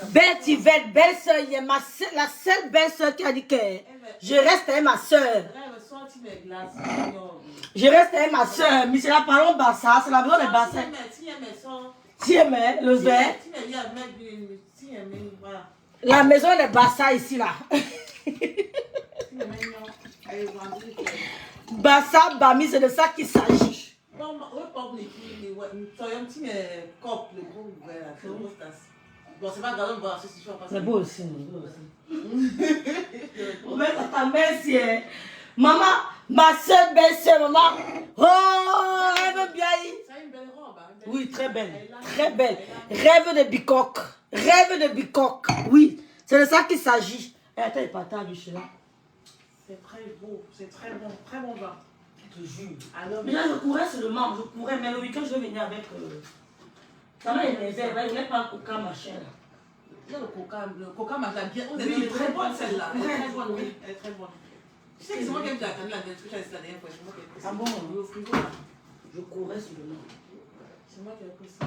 Belle Tivette, belle soeur, la seule belle soeur qui a dit que je reste avec ma soeur. Je reste avec ma soeur. Mais c'est la parole Bassa, c'est la maison des bassins. Tu aimais, le zé. La maison des Bassa ici là. Bassa, Bami, c'est de ça qu'il s'agit. C'est beau aussi. Merci. Maman, ma soeur, belle-soeur, maman. Oh, elle veut bien. C'est une belle robe. Oui, très belle. Très belle. Rêve de bicoque. Rêve de bicoque. Oui, c'est de ça qu'il s'agit. Attends, il partage là. C'est très beau. C'est très bon. Très bon vin. Je te jure. Alors, mais là, je pourrais seulement. Je pourrais, mais le week-end, je vais venir avec. Ça m'a énervé. Il n'est pas un coca machin là. Il y a le coca machin bien. Oui, elle est très bonne celle-là. Elle est très bonne, oui. Elle est très bonne. Tu sais que c'est moi qui aime la cannelle, parce que j'ai la dernière fois. Ah bon, au frigo là. Je courais seulement. C'est moi qui ai pris ça.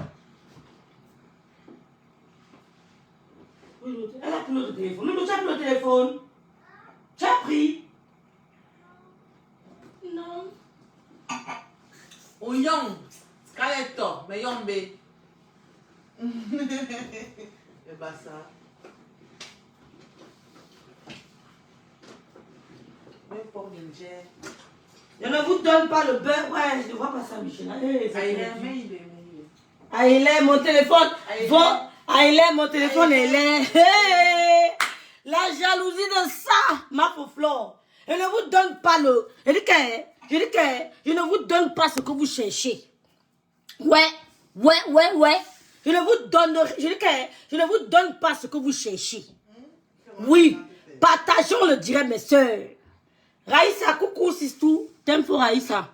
Oui, elle a pris notre téléphone. Non, tu as pris le téléphone. Tu as pris. Non. Oyong. Scarletto. Mais yombe. C'est pas ça. Je ne vous donne pas le beurre. Ouais, je ne vois pas ça, Michel. Aïlé, mon téléphone. Aïlé, mon téléphone, elle est. La jalousie de ça, ma pauvre. Je ne vous donne pas le. Je dis que je ne vous donne pas ce que vous cherchez. Ouais. Je ne vous donne. Je dis que je ne vous donne pas ce que vous cherchez. Oui. Partageons le direct, mes soeurs. Raïssa, coucou, Sistou. T'aimes pour Raïssa?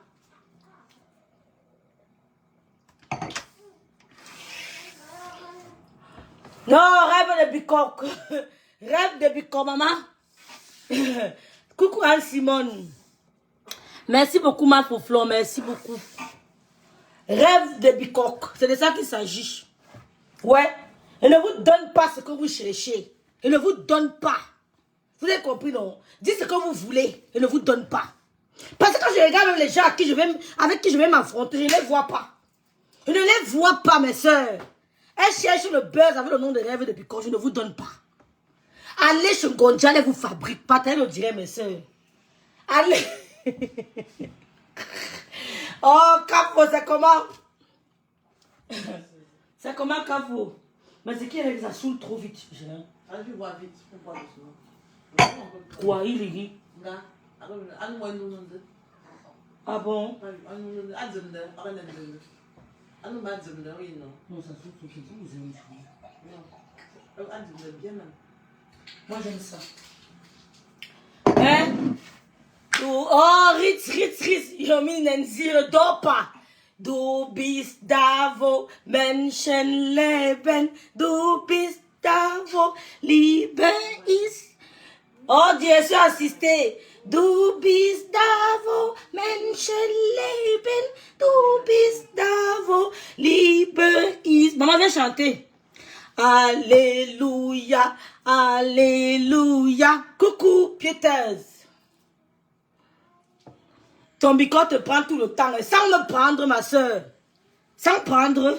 Non, rêve de bicoque. Rêve de bicoque, maman. Coucou, Anne-Simone. Merci beaucoup, ma Foflon. Merci beaucoup. Rêve de bicoque. C'est de ça qu'il s'agit. Ouais. Je ne vous donne pas ce que vous cherchez. Je ne vous donne pas. Vous avez compris, non? Dites ce que vous voulez. Je ne vous donne pas. Parce que quand je regarde les gens avec qui je vais m'affronter, je ne les vois pas. Je ne les vois pas, mes soeurs. Elles cherchent le buzz avec le nom de rêve de bicoque. Je ne vous donne pas. Allez chez Gonja, allez vous fabriquer. Partagez le direct, mes soeurs. Allez. Oh, Capo, c'est comment? C'est comment, Capo? Mais c'est qui ça saoule trop vite. Ah, tu vois vite. Quoi, il est? Ah bon? Non, ça saoule trop vite. Moi, j'aime ça. Hein? Oh, Ritz, Yomi Nenzi, ne dors pas. Du bist da, wo Menschenleben, du bist da, wo Liebe ist. Oh, Dieu, je suis assisté. Du bist da, wo Menschenleben, du bist da, wo Liebe ist. Maman, viens chanter. Alléluia, alléluia. Coucou, piéteuse. Ton bico te prend tout le temps. Sans me prendre, ma soeur. Sans prendre.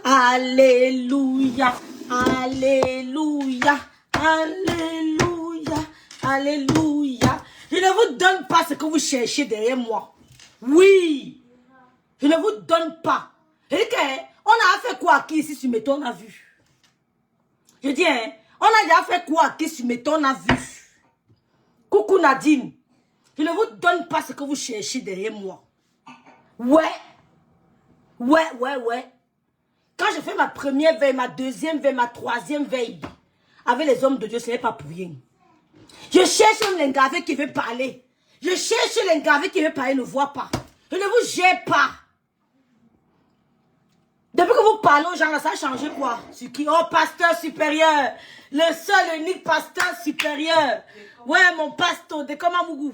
Alléluia. Alléluia. Alléluia. Alléluia. Je ne vous donne pas ce que vous cherchez derrière moi. Oui. Je ne vous donne pas. Je dis on a fait quoi qui ici sur Méton, on a vu. Je dis, on a déjà fait quoi qui sur Méton, on a vu. Coucou Nadine. Je ne vous donne pas ce que vous cherchez derrière moi. Ouais. Quand je fais ma première veille, ma deuxième veille, ma troisième veille, avec les hommes de Dieu, ce n'est pas pour rien. Je cherche un gars qui veut parler. Je cherche un gars qui veut parler, ne voit pas. Je ne vous gère pas. Depuis que vous parlez aux gens, là, ça a changé quoi? Sur qui? Oh, pasteur supérieur. Le seul unique pasteur supérieur. Ouais, mon pasteur, de comment vous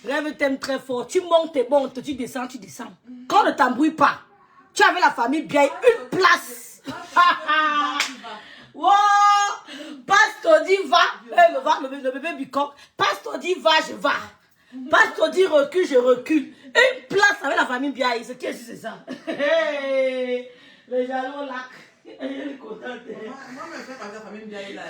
rêve t'aime très fort. Tu montes et montes, tu descends, tu descends. Quand ne t'embrouille pas. Tu avais la famille bien, une place. Wow! Pasteur dit va. Le bébé bicoque. Pasteur dit va, je va. Pasteur dit recule, je recule. Une place avec la famille Biaï. C'est qui c'est ça? Le jalon lac. Moi, je fais partie de la famille Biaï là.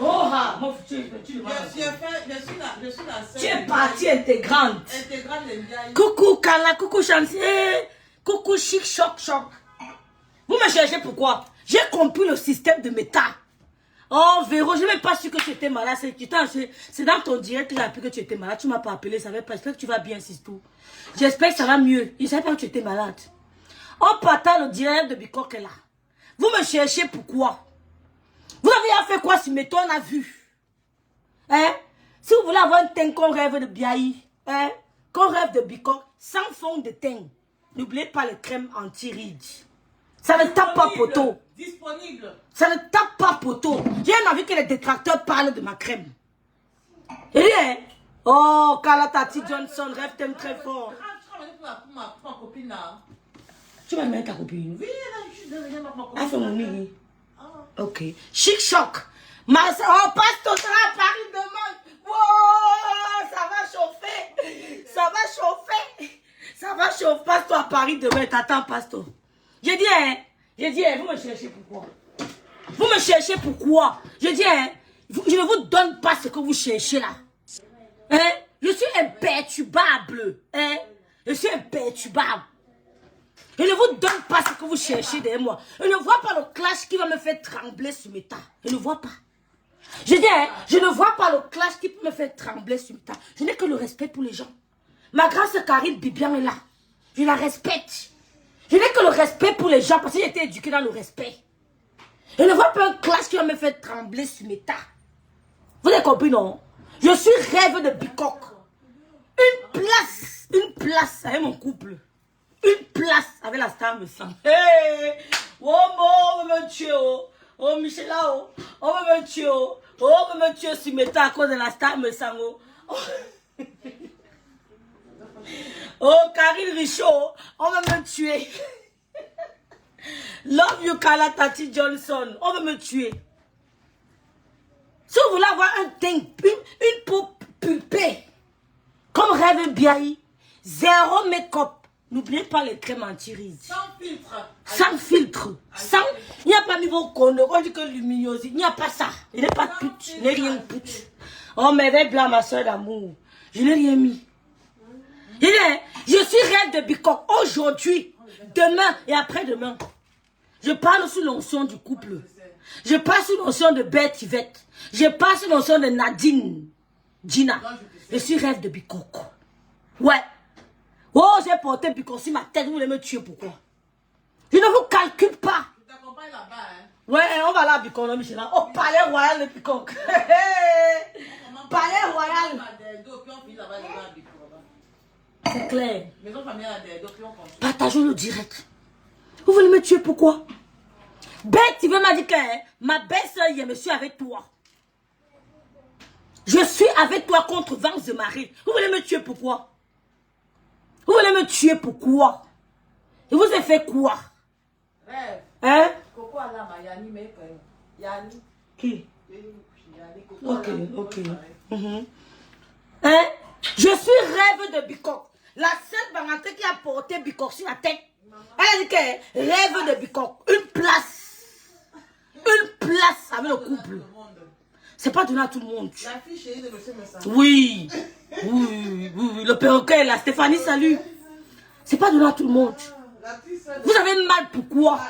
Oh, mon futur, je suis la seule. Tu es partie intégrante. Intégrante de Biaï. Coucou Kala, coucou Chantier. Coucou Chic, choc, choc. Vous me cherchez pourquoi? J'ai compris le système de méta. Oh Véro, je n'ai même pas su que tu étais malade. C'est dans ton direct que j'ai appris que tu étais malade. Tu m'as pas appelé, ça va pas. J'espère que tu vas bien, c'est tout. J'espère que ça va mieux. Je ne savais pas que tu étais malade. On partage le direct de Bicoque là. Vous me cherchez pourquoi? Vous avez fait quoi sur Méto, on a vu? Hein? Si vous voulez avoir un teint qu'on rêve de Biaï, hein? Qu'on rêve de Bicoque, sans fond de teint, n'oubliez pas les crèmes anti-rides. Ça ne tape pas poteau. Disponible. Ça ne tape pas poteau. J'ai envie que les détracteurs parlent de ma crème. Et bien, oh, Kala Tati Johnson, rêve t'aime très fort. Tu vas mettre pour ma copine là. Tu vas mettre ta copine? Oui, je suis derrière ma copine. Ah, c'est mon nid. Ok. Chic choc. Oh, Pasteur sera à Paris demain. Wow, ça va chauffer. Ça va chauffer. Ça va chauffer. Pasteur à Paris demain. T'attends, Pasteur. J'ai dit, hein, vous me cherchez pourquoi? Vous me cherchez pourquoi? Je dis, hein, je ne vous donne pas ce que vous cherchez là. Hein? Je suis imperturbable. Hein? Je suis imperturbable. Je ne vous donne pas ce que vous cherchez derrière moi. Je ne vois pas le clash qui va me faire trembler sur mes tas. Je ne vois pas. Je dis, hein, je ne vois pas le clash qui peut me faire trembler sur mes tas. Je n'ai que le respect pour les gens. Ma grâce Karine Bibian est là. Je la respecte. Je n'ai que le respect pour les gens parce que j'ai été éduquée dans le respect. Je ne vois pas un clash qui va me faire trembler sur mes tas. Vous avez compris, non? Je suis rêve de Bicoque. Une place avec mon couple. Une place avec la star me sent. Hey! Oh, on va me tuer. Oh, Michela, on va me tuer. Oh, on va me tuer sur mes tas à cause de la star me sent. Oh, Karine Richaud, on va me tuer. Love you, Kala Tati Johnson, on va me tuer. Si vous voulez avoir un teint, une peau pulpée, comme rêve Biaï, zéro make-up, n'oubliez pas les crèmes anti-rides. Sans filtre. Sans filtre. Il n'y a pas niveau conne, on dit que luminosité, il n'y a pas ça. Il n'est pas pute, il n'est rien pute. Oh, mais avec blanc, ma soeur d'amour, je n'ai rien mis. Je suis reine de Bicoque aujourd'hui, demain et après-demain. Je parle sous l'onction du couple. Je parle sous l'onction de Beth Yvette. Je parle sous l'onction de Nadine Gina. Je suis rêve de Bicoque. Ouais. Oh, j'ai porté Bicoque sur ma tête. Vous voulez me tuer, pourquoi? Je ne vous calcule pas. Je t'accompagne là-bas. Hein. Ouais, on va là à Bicoque, Michel. Oh, palais royal de Bicoque. Palais royal. C'est clair. Partageons le direct. Vous voulez me tuer pourquoi? Bête, tu veux m'a dit que ma belle-soeur, je suis avec toi. Je suis avec toi contre vents de marée. Vous voulez me tuer pourquoi? Vous voulez me tuer pourquoi? Je vous ai fait quoi? Rêve. Hein? Coco Alama, Yani, mais Yani. Qui? Ok. Hein? Je suis rêve de Bicoque. La seule banante qui a porté Bicoque sur la tête. Elle a dit que rêve de Bicoque. Une place avec le couple. C'est pas donné à tout le monde. La fille chérie de monsieur Messa. Oui. Le perroquet là, Stéphanie, salut. C'est pas donné à tout le monde. Vous avez mal pourquoi?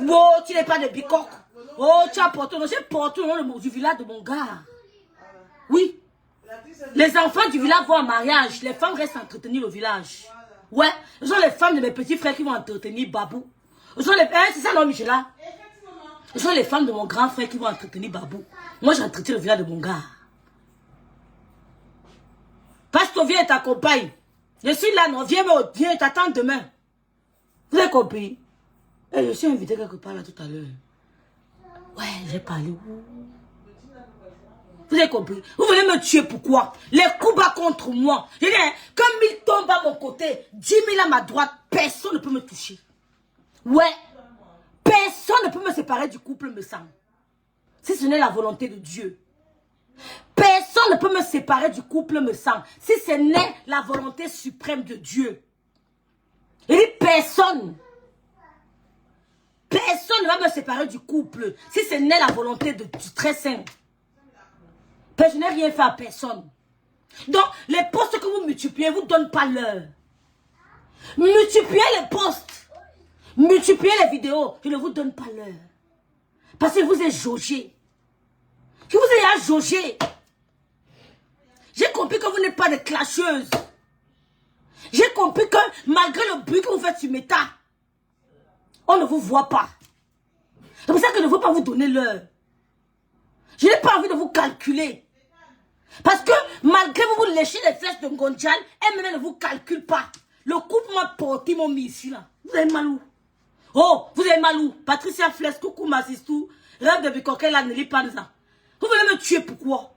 Oh, tu n'es pas de Bicoque. Oh, tu as porté. J'ai porté le nom du village de mon gars. Oui. Les enfants du village vont en mariage. Les femmes restent entretenir le village. Ouais. Ce sont les femmes de mes petits frères qui vont entretenir Babou. Ce sont les... c'est ça non, Michela? Ce sont les femmes de mon grand frère qui vont entretenir Babou. Moi, j'entretiens le village de mon gars. Pasteur, viens et t'accompagne. Je suis là, non? Viens, t'attends demain. Vous avez compris? Je suis invité quelque part là tout à l'heure. Ouais, j'ai parlé. Vous avez compris? Vous voulez me tuer pourquoi? Les coups bas contre moi. Je dis, comme il tombe à mon côté, 10 000 à ma droite, personne ne peut me toucher. Ouais. Personne ne peut me séparer du couple, me semble. si ce n'est la volonté de Dieu. Personne ne peut me séparer du couple me sang si ce n'est la volonté suprême de Dieu. Il dit personne. Personne ne va me séparer du couple si ce n'est la volonté du très saint. Je n'ai rien fait à personne. Donc, les postes que vous multipliez, vous ne donnent pas l'heure. Multipliez les postes. Multipliez les vidéos. Je ne vous donne pas l'heure. Parce que je vous ai jaugé. Je vous ai jaugé. J'ai compris que vous n'êtes pas des clasheuses. J'ai compris que malgré le bruit que vous faites sur Meta, on ne vous voit pas. C'est pour ça que je ne veux pas vous donner l'heure. Je n'ai pas envie de vous calculer. Parce que malgré vous léchez les fesses de Ngondial, elle ne vous calcule pas. Le couple m'a porté mon mis ici là. Vous avez mal où? Oh, vous avez mal où? Patricia Fless, coucou Massistou, Rêve de Bicoquet, là, Nelly Panza. Vous venez me tuer pourquoi?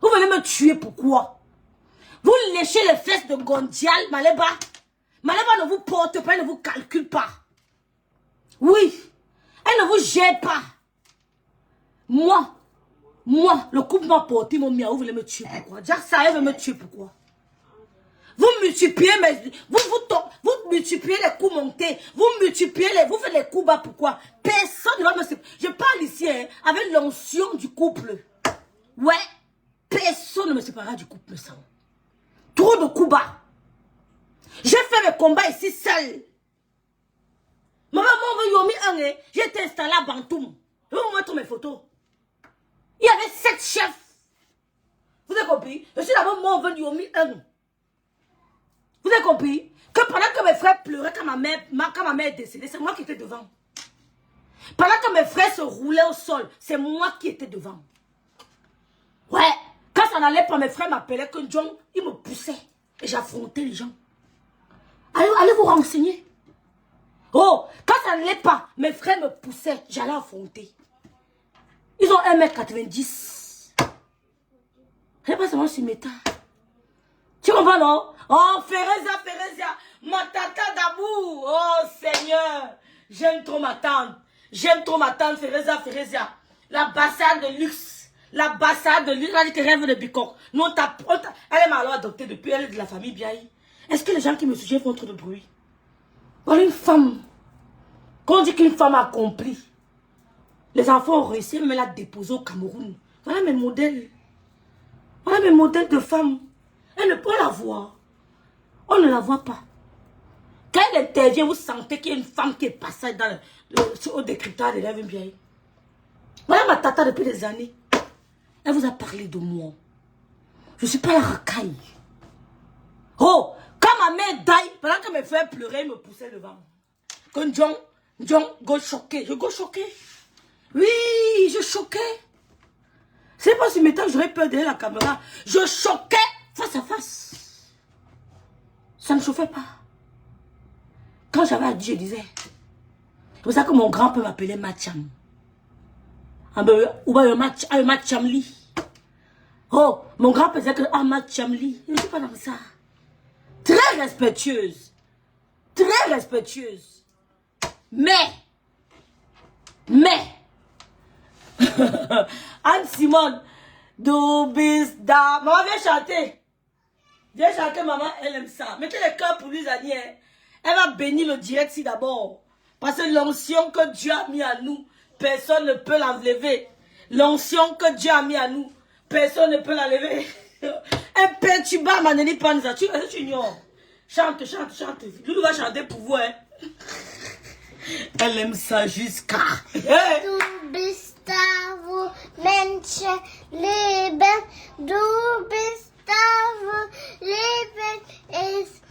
Vous venez me tuer pourquoi? Vous léchez les fesses de Ngondial, Maleba. Maleba ne vous porte pas, elle ne vous calcule pas. Oui, elle ne vous gère pas. Moi, le couple m'a porté mon mien, vous voulez me tuer pourquoi? Jack Saïd veut me tuer pourquoi? Vous multipliez, vous multipliez les coups montés, vous faites les coups bas pourquoi? Personne ne va me séparer. Je parle ici hein, avec l'onction du couple. Ouais, personne ne me séparera du couple sang. Trop de coups bas. J'ai fait mes combats ici seul. Maman, j'ai été installé à Bantoum. Je vais vous montrer mes photos. Il y avait 7 chefs. Vous avez compris? Je suis d'abord mon venu au 1. Vous avez compris? Que pendant que mes frères pleuraient quand ma mère est décédée, c'est moi qui étais devant. Pendant que mes frères se roulaient au sol, c'est moi qui étais devant. Ouais. Quand ça n'allait pas, mes frères m'appelaient que John, il me poussait. Et j'affrontais les gens. Allez vous renseigner. Oh, quand ça n'allait pas, mes frères me poussaient, j'allais affronter. Ils ont 1m90. Je pas seulement sur Meta. Tu comprends, non? Oh, Ferezia, ma tata d'Abou. Oh, Seigneur. J'aime trop ma tante. Ferezia. La bassade de luxe. Elle a dit que rêve de Bicoque. Non, elle m'a alors adoptée depuis, elle est de la famille Biaï. Est-ce que les gens qui me suivent font trop de bruit? Voilà une femme. Quand on dit qu'une femme a accompli, les enfants ont réussi, même elle a déposé au Cameroun. Voilà mes modèles. Voilà mes modèles de femmes. Elle ne peut la voir. On ne la voit pas. Quand elle intervient, vous sentez qu'il y a une femme qui est passée au décryptage de l'Ève Biaï. Voilà ma tata depuis des années. Elle vous a parlé de moi. Je ne suis pas la racaille. Oh, quand ma mère daille, pendant que mes frères pleuraient, ils me poussaient devant. Quand John, go choqué. Je go choqué. Oui, je choquais. C'est pas si maintenant j'aurais peur derrière la caméra. Je choquais face à face. Ça ne chauffait pas. Quand j'avais à dire, je disais. C'est pour ça que mon grand-père m'appelait Macham. Ou Machamli. Oh, mon grand-père disait que Machamli. Je ne suis pas dans ça. Très respectueuse. Très respectueuse. Mais. Anne-Simone. Doubista. Maman, viens chanter. Viens chanter, maman, elle aime ça. Mettez les cœurs pour lui, Zani. Elle va bénir le direct ici d'abord. Parce que l'onction que Dieu a mis à nous, personne ne peut l'enlever. L'onction que Dieu a mis à nous, personne ne peut l'enlever. Imperturbable, Maneli Panza. Tu ignores. Chante. Loulou va chanter pour vous, hein. Elle aime ça jusqu'à. Du bist da, wo Menschen leben. Du bist da, wo Leben ist.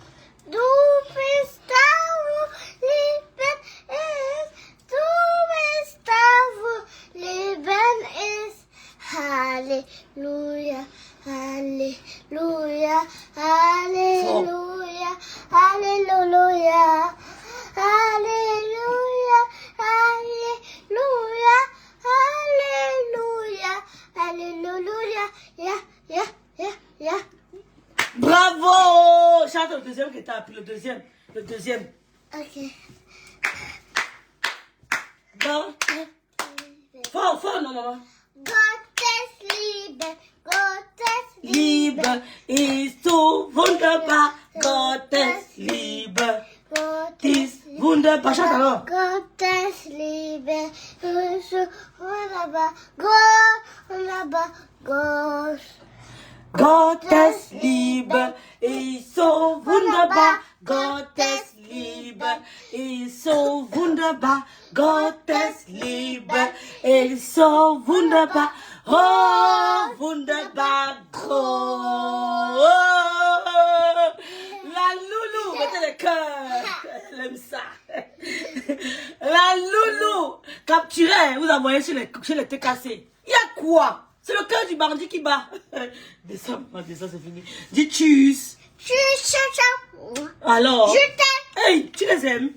Du bist da, wo Leben ist. Du bist da, wo Leben ist. Halleluja, Halleluja, Halleluja, Halleluja. Alléluia, Alléluia, Alléluia, Alléluia, ya. Bravo! Chante le deuxième que t'as appris, le deuxième. Ok. Bon. Fort, fort, non, maman. Gottes Liebe, Gottes Liebe ist so wunderbar. Gottes Liebe ist wunderbar. Chante alors. Gottes Liebe ist so wunderbar. Wunderbar. Gottes Liebe ist so wunderbar. Gottes Liebe ist so wunderbar. Gottes Liebe ist so wunderbar. Oh, wunderbar. Oh, la loulou, mettez le cœur. Elle aime ça. La loulou. Capturée, vous envoyez sur les TKC. Il y a quoi? C'est le cœur du bandit qui bat. Descends, c'est fini. Dis tchuss. Tchuss, ciao, ciao. Alors. Je t'aime. Hey, tu les aimes?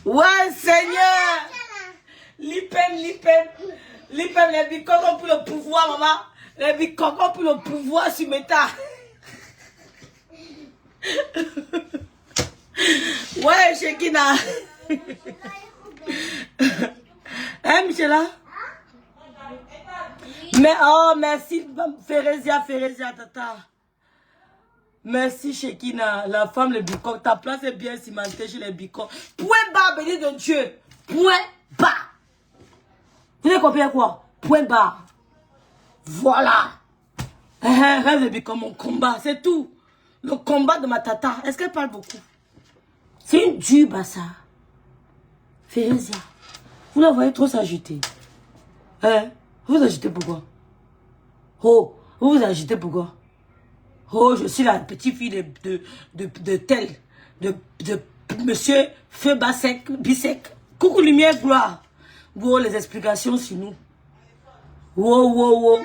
Ouais, Seigneur. Lipem, les bicocons pour le pouvoir, maman. Les bicocons pour le pouvoir sur Meta. Ouais, Shekina. Hein, Michela? Mais, oh, merci, Férézia, tata. Merci, Shekina, la femme, les bicoques. Ta place est bien cimentée chez les bicoques. Point barre, béni de Dieu. Point barre. Vous avez compris quoi? Point barre. Voilà. Rêve les bicoques, mon combat, c'est tout. Le combat de ma tata. Est-ce qu'elle parle beaucoup? C'est une dube à ça. Férézia, vous la voyez trop s'agiter. Hein? Vous vous agitez pourquoi? Oh, vous vous agitez pourquoi? Oh, je suis la petite fille de tel, de monsieur Feu Bissec. Coucou lumière gloire. Wow, les explications sur nous. Wow.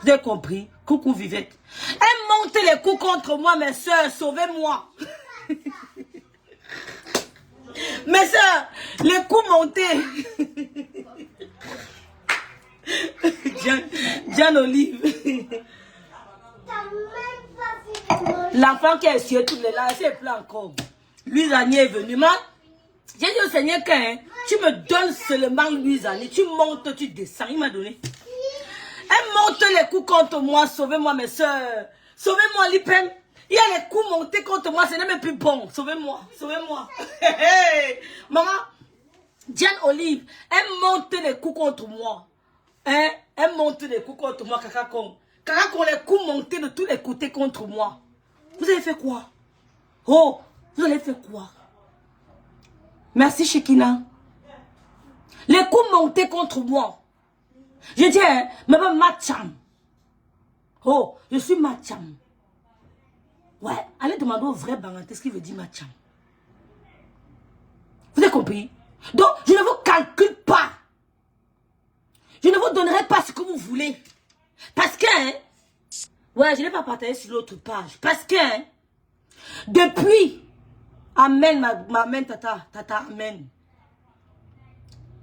Vous avez compris? Coucou Vivette. Elle monte les coups contre moi, mes soeurs, sauvez-moi. Mes soeurs, les coups montés. Jeanne Olive. L'enfant qui a essuyé toutes les larmes, c'est plus encore. Louise Annie est venue. J'ai dit au Seigneur que hein, tu me donnes seulement Louise Annie. Tu montes, tu descends. Il m'a donné. Elle monte les coups contre moi. Sauvez-moi, mes soeurs. Sauvez-moi, Lipem. Il y a les coups montés contre moi. Ce n'est même plus bon. Sauvez-moi. Sauvez-moi. Maman, Jeanne Olive, elle monte les coups contre moi. Hein? Elle monte les coups contre moi, Kakakon. Kakakon, les coups montés de tous les côtés contre moi. Vous avez fait quoi? Oh, vous avez fait quoi? Merci, Shekina. Les coups montés contre moi. Je dis, hein, mais Macham. Oh, je suis Macham. Ouais, allez demander au vrai Banganté ce qu'il veut dire Macham. Vous avez compris? Donc, je ne vous calcule pas. Je ne vous donnerai pas ce que vous voulez. Parce que, hein, ouais, je n'ai pas partagé sur l'autre page. Parce que, hein, depuis, amen, amen, tata, amen.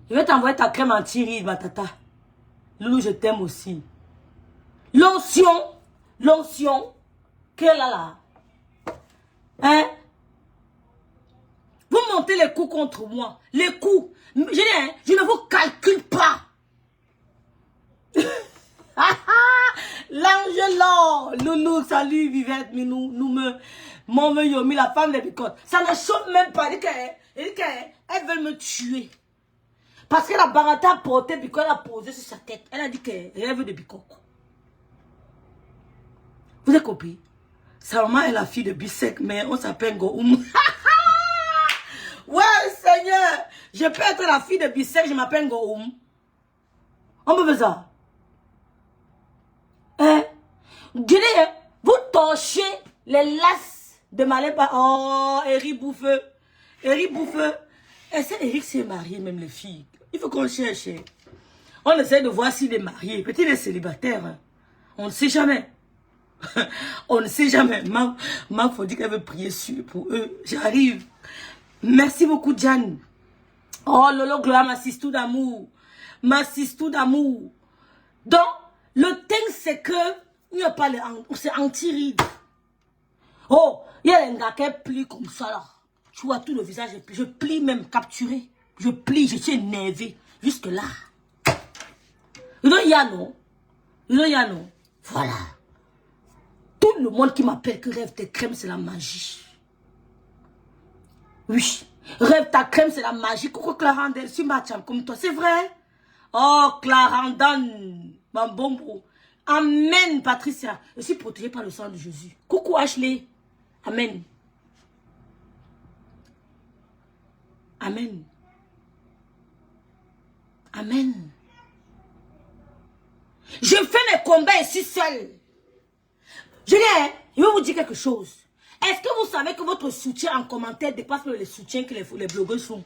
Je vais t'envoyer ta crème anti-ride, ma tata. Loulou, je t'aime aussi. L'onction, qu'elle a là. Hein? Vous montez les coups contre moi. Les coups. Je dis, hein, je ne vous calcule pas. L'Angelo, Loulou, salut Vivette, Minou, mon Yomi, la femme des bicotes. Ça ne chauffe même pas. Elle veut me tuer. Parce que la barata a porté bicote, elle a posé sur sa tête. Elle a dit qu'elle rêve de bicoque. Vous avez compris? Sa maman est la fille de Bissec, mais on s'appelle Goum. Ouais, Seigneur, je peux être la fille de Bissec, je m'appelle Goum. On me fait ça. Hein? Vous torchez les lasses de Malépa. Oh, Eric Bouffeux. Est-ce que Eric s'est marié, même les filles? Il faut qu'on cherche. On essaie de voir s'il est marié. Peut-être il est célibataire. Hein? On ne sait jamais. On ne sait jamais. Marc faut dire qu'elle veut prier pour eux. J'arrive. Merci beaucoup, Jeanne. Oh, Lolo Gloire, ma sistou d'amour. Donc, le thème, c'est que il n'y a pas c'est anti-ride. Oh, il y a un gars qui est plus comme ça là. Tu vois, tout le visage, je plie même, capturé. Je plie, je suis énervé. Jusque là. You know, Yano. You know, Yano. Voilà. Tout le monde qui m'appelle que rêve tes crèmes, c'est la magie. Oui. Rêve ta crème, c'est la magie. Coucou Clarandel, je suis Macham comme toi. C'est vrai? Oh, Clarandel, Mambombo. Amen, Patricia. Je suis protégée par le sang de Jésus. Coucou Ashley. Amen. Amen. Amen. Je fais mes combats ici seul. Je vais vous dire quelque chose. Est-ce que vous savez que votre soutien en commentaire dépasse le soutien que les blogueurs font?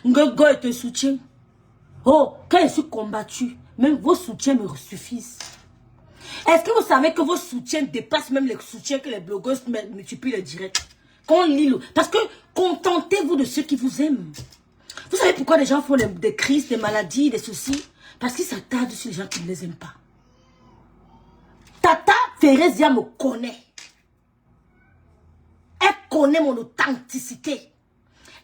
Ngogo est un soutien. Oh, quand je suis combattu, même vos soutiens me suffisent. Est-ce que vous savez que vos soutiens dépassent même les soutiens que les blogueurs multiplient le direct? Qu'on lit le... Parce que contentez-vous de ceux qui vous aiment. Vous savez pourquoi les gens font des crises, des maladies, des soucis? Parce qu'ils s'attardent sur les gens qui ne les aiment pas. Tata Férésia me connaît. Elle connaît mon authenticité.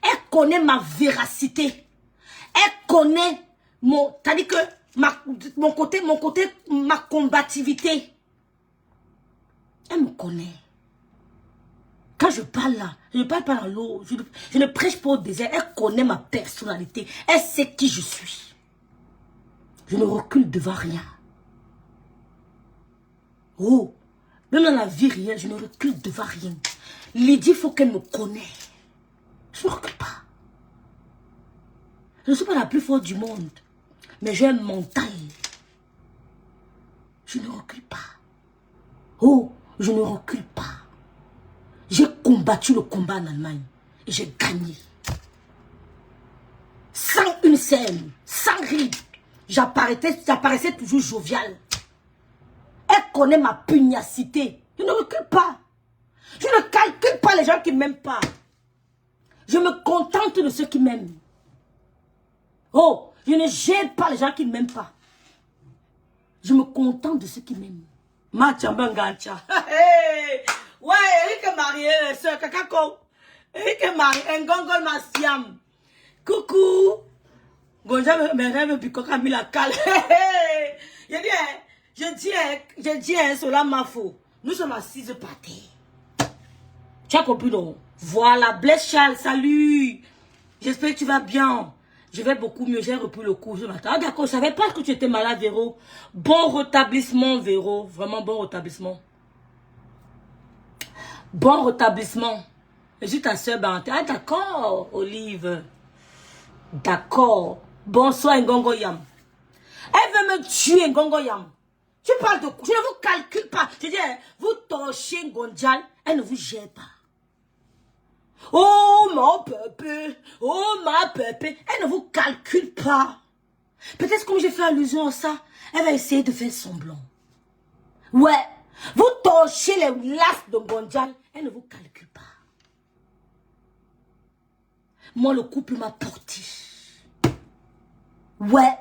Elle connaît ma véracité. Elle connaît mon... C'est-à-dire que mon côté, ma combativité. Elle me connaît. Quand je parle là, je ne parle pas dans l'eau. Je ne prêche pas au désert. Elle connaît ma personnalité. Elle sait qui je suis. Je ne recule devant rien. Oh, même dans la vie réelle, je ne recule devant rien. Lydie, il faut qu'elle me connaisse. Je ne recule pas. Je ne suis pas la plus forte du monde. Mais j'ai une montagne. Je ne recule pas. Oh, je ne recule pas. J'ai combattu le combat en Allemagne. Et j'ai gagné. Sans une scène, sans ride. J'apparaissais toujours jovial. Elle connaît ma pugnacité. Je ne recule pas. Je ne calcule pas les gens qui ne m'aiment pas. Je me contente de ceux qui m'aiment. Oh, je ne gêne pas les gens qui ne m'aiment pas. Je me contente de ceux qui m'aiment. Machambangantcha. Ouais, Eric est marié, soeur Kakako. Eric est marié, Ngongol Masiam. Coucou. Gonja me rêve puis qu'on a mis la cale. Je dis, cela m'a faux. Nous sommes assises par terre. Tu as compris, non? Voilà, Blaise Charles, salut. J'espère que tu vas bien. Je vais beaucoup mieux, j'ai repris le cours ce matin. Ah d'accord, je savais pas que tu étais malade, Véro. Bon rétablissement, Véro. Vraiment bon rétablissement. Bon rétablissement. Je suis ta soeur Banté. Ah d'accord, Olive. D'accord. Bonsoir, Ngongo Yam. Elle veut me tuer, Ngongo Yam. Tu parles de... Je ne vous calcule pas. Je dis, vous torchez Ngonjal, elle ne vous gère pas. Oh, mon peuple. Oh, ma peuple. Elle ne vous calcule pas. Peut-être comme j'ai fait allusion à ça, elle va essayer de faire semblant. Ouais. Vous torchez les lasses de Ngonjal, elle ne vous calcule pas. Moi, le couple m'a porté. Ouais.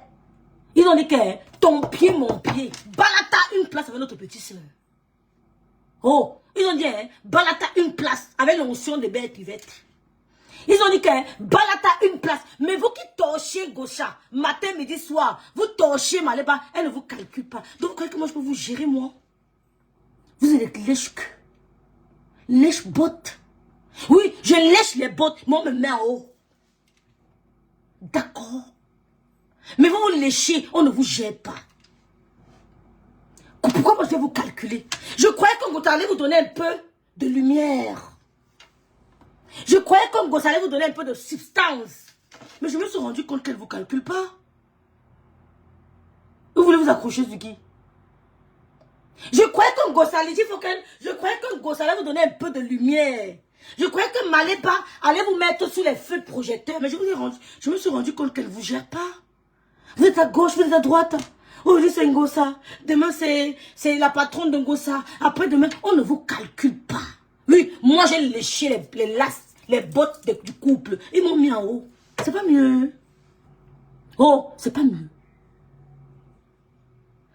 Ils ont dit que ton pied, mon pied. Balata une place avec notre petite soeur. Oh, ils ont dit, Balata une place avec l'onction de belle pivette. Ils ont dit que Balata une place. Mais vous qui torchez Gaucha, matin, midi, soir, vous torchez Maléba, elle ne vous calcule pas. Donc vous croyez que moi je peux vous gérer, moi? Vous êtes lèche-queue. Lèche-botte. Oui, je lèche les bottes, moi on me met en haut. D'accord. Mais vous vous léchez, on ne vous gère pas. Pourquoi moi je vais vous calculer? Je croyais qu'on allait vous donner un peu de lumière. Je croyais qu'on allait vous donner un peu de substance. Mais je me suis rendu compte qu'elle ne vous calcule pas. Vous voulez vous accrocher sur qui? Je croyais qu'on allait vous donner un peu de lumière. Je croyais que Maléba allait vous mettre sur les feux de projecteur. Mais je me suis rendu compte qu'elle ne vous gère pas. Vous êtes à gauche, vous êtes à droite. Aujourd'hui c'est Ngosa. Demain c'est la patronne de Ngosa. Après demain, on ne vous calcule pas. Oui, moi j'ai léché les lasses, les bottes du couple. Ils m'ont mis en haut. C'est pas mieux. Oh, c'est pas mieux.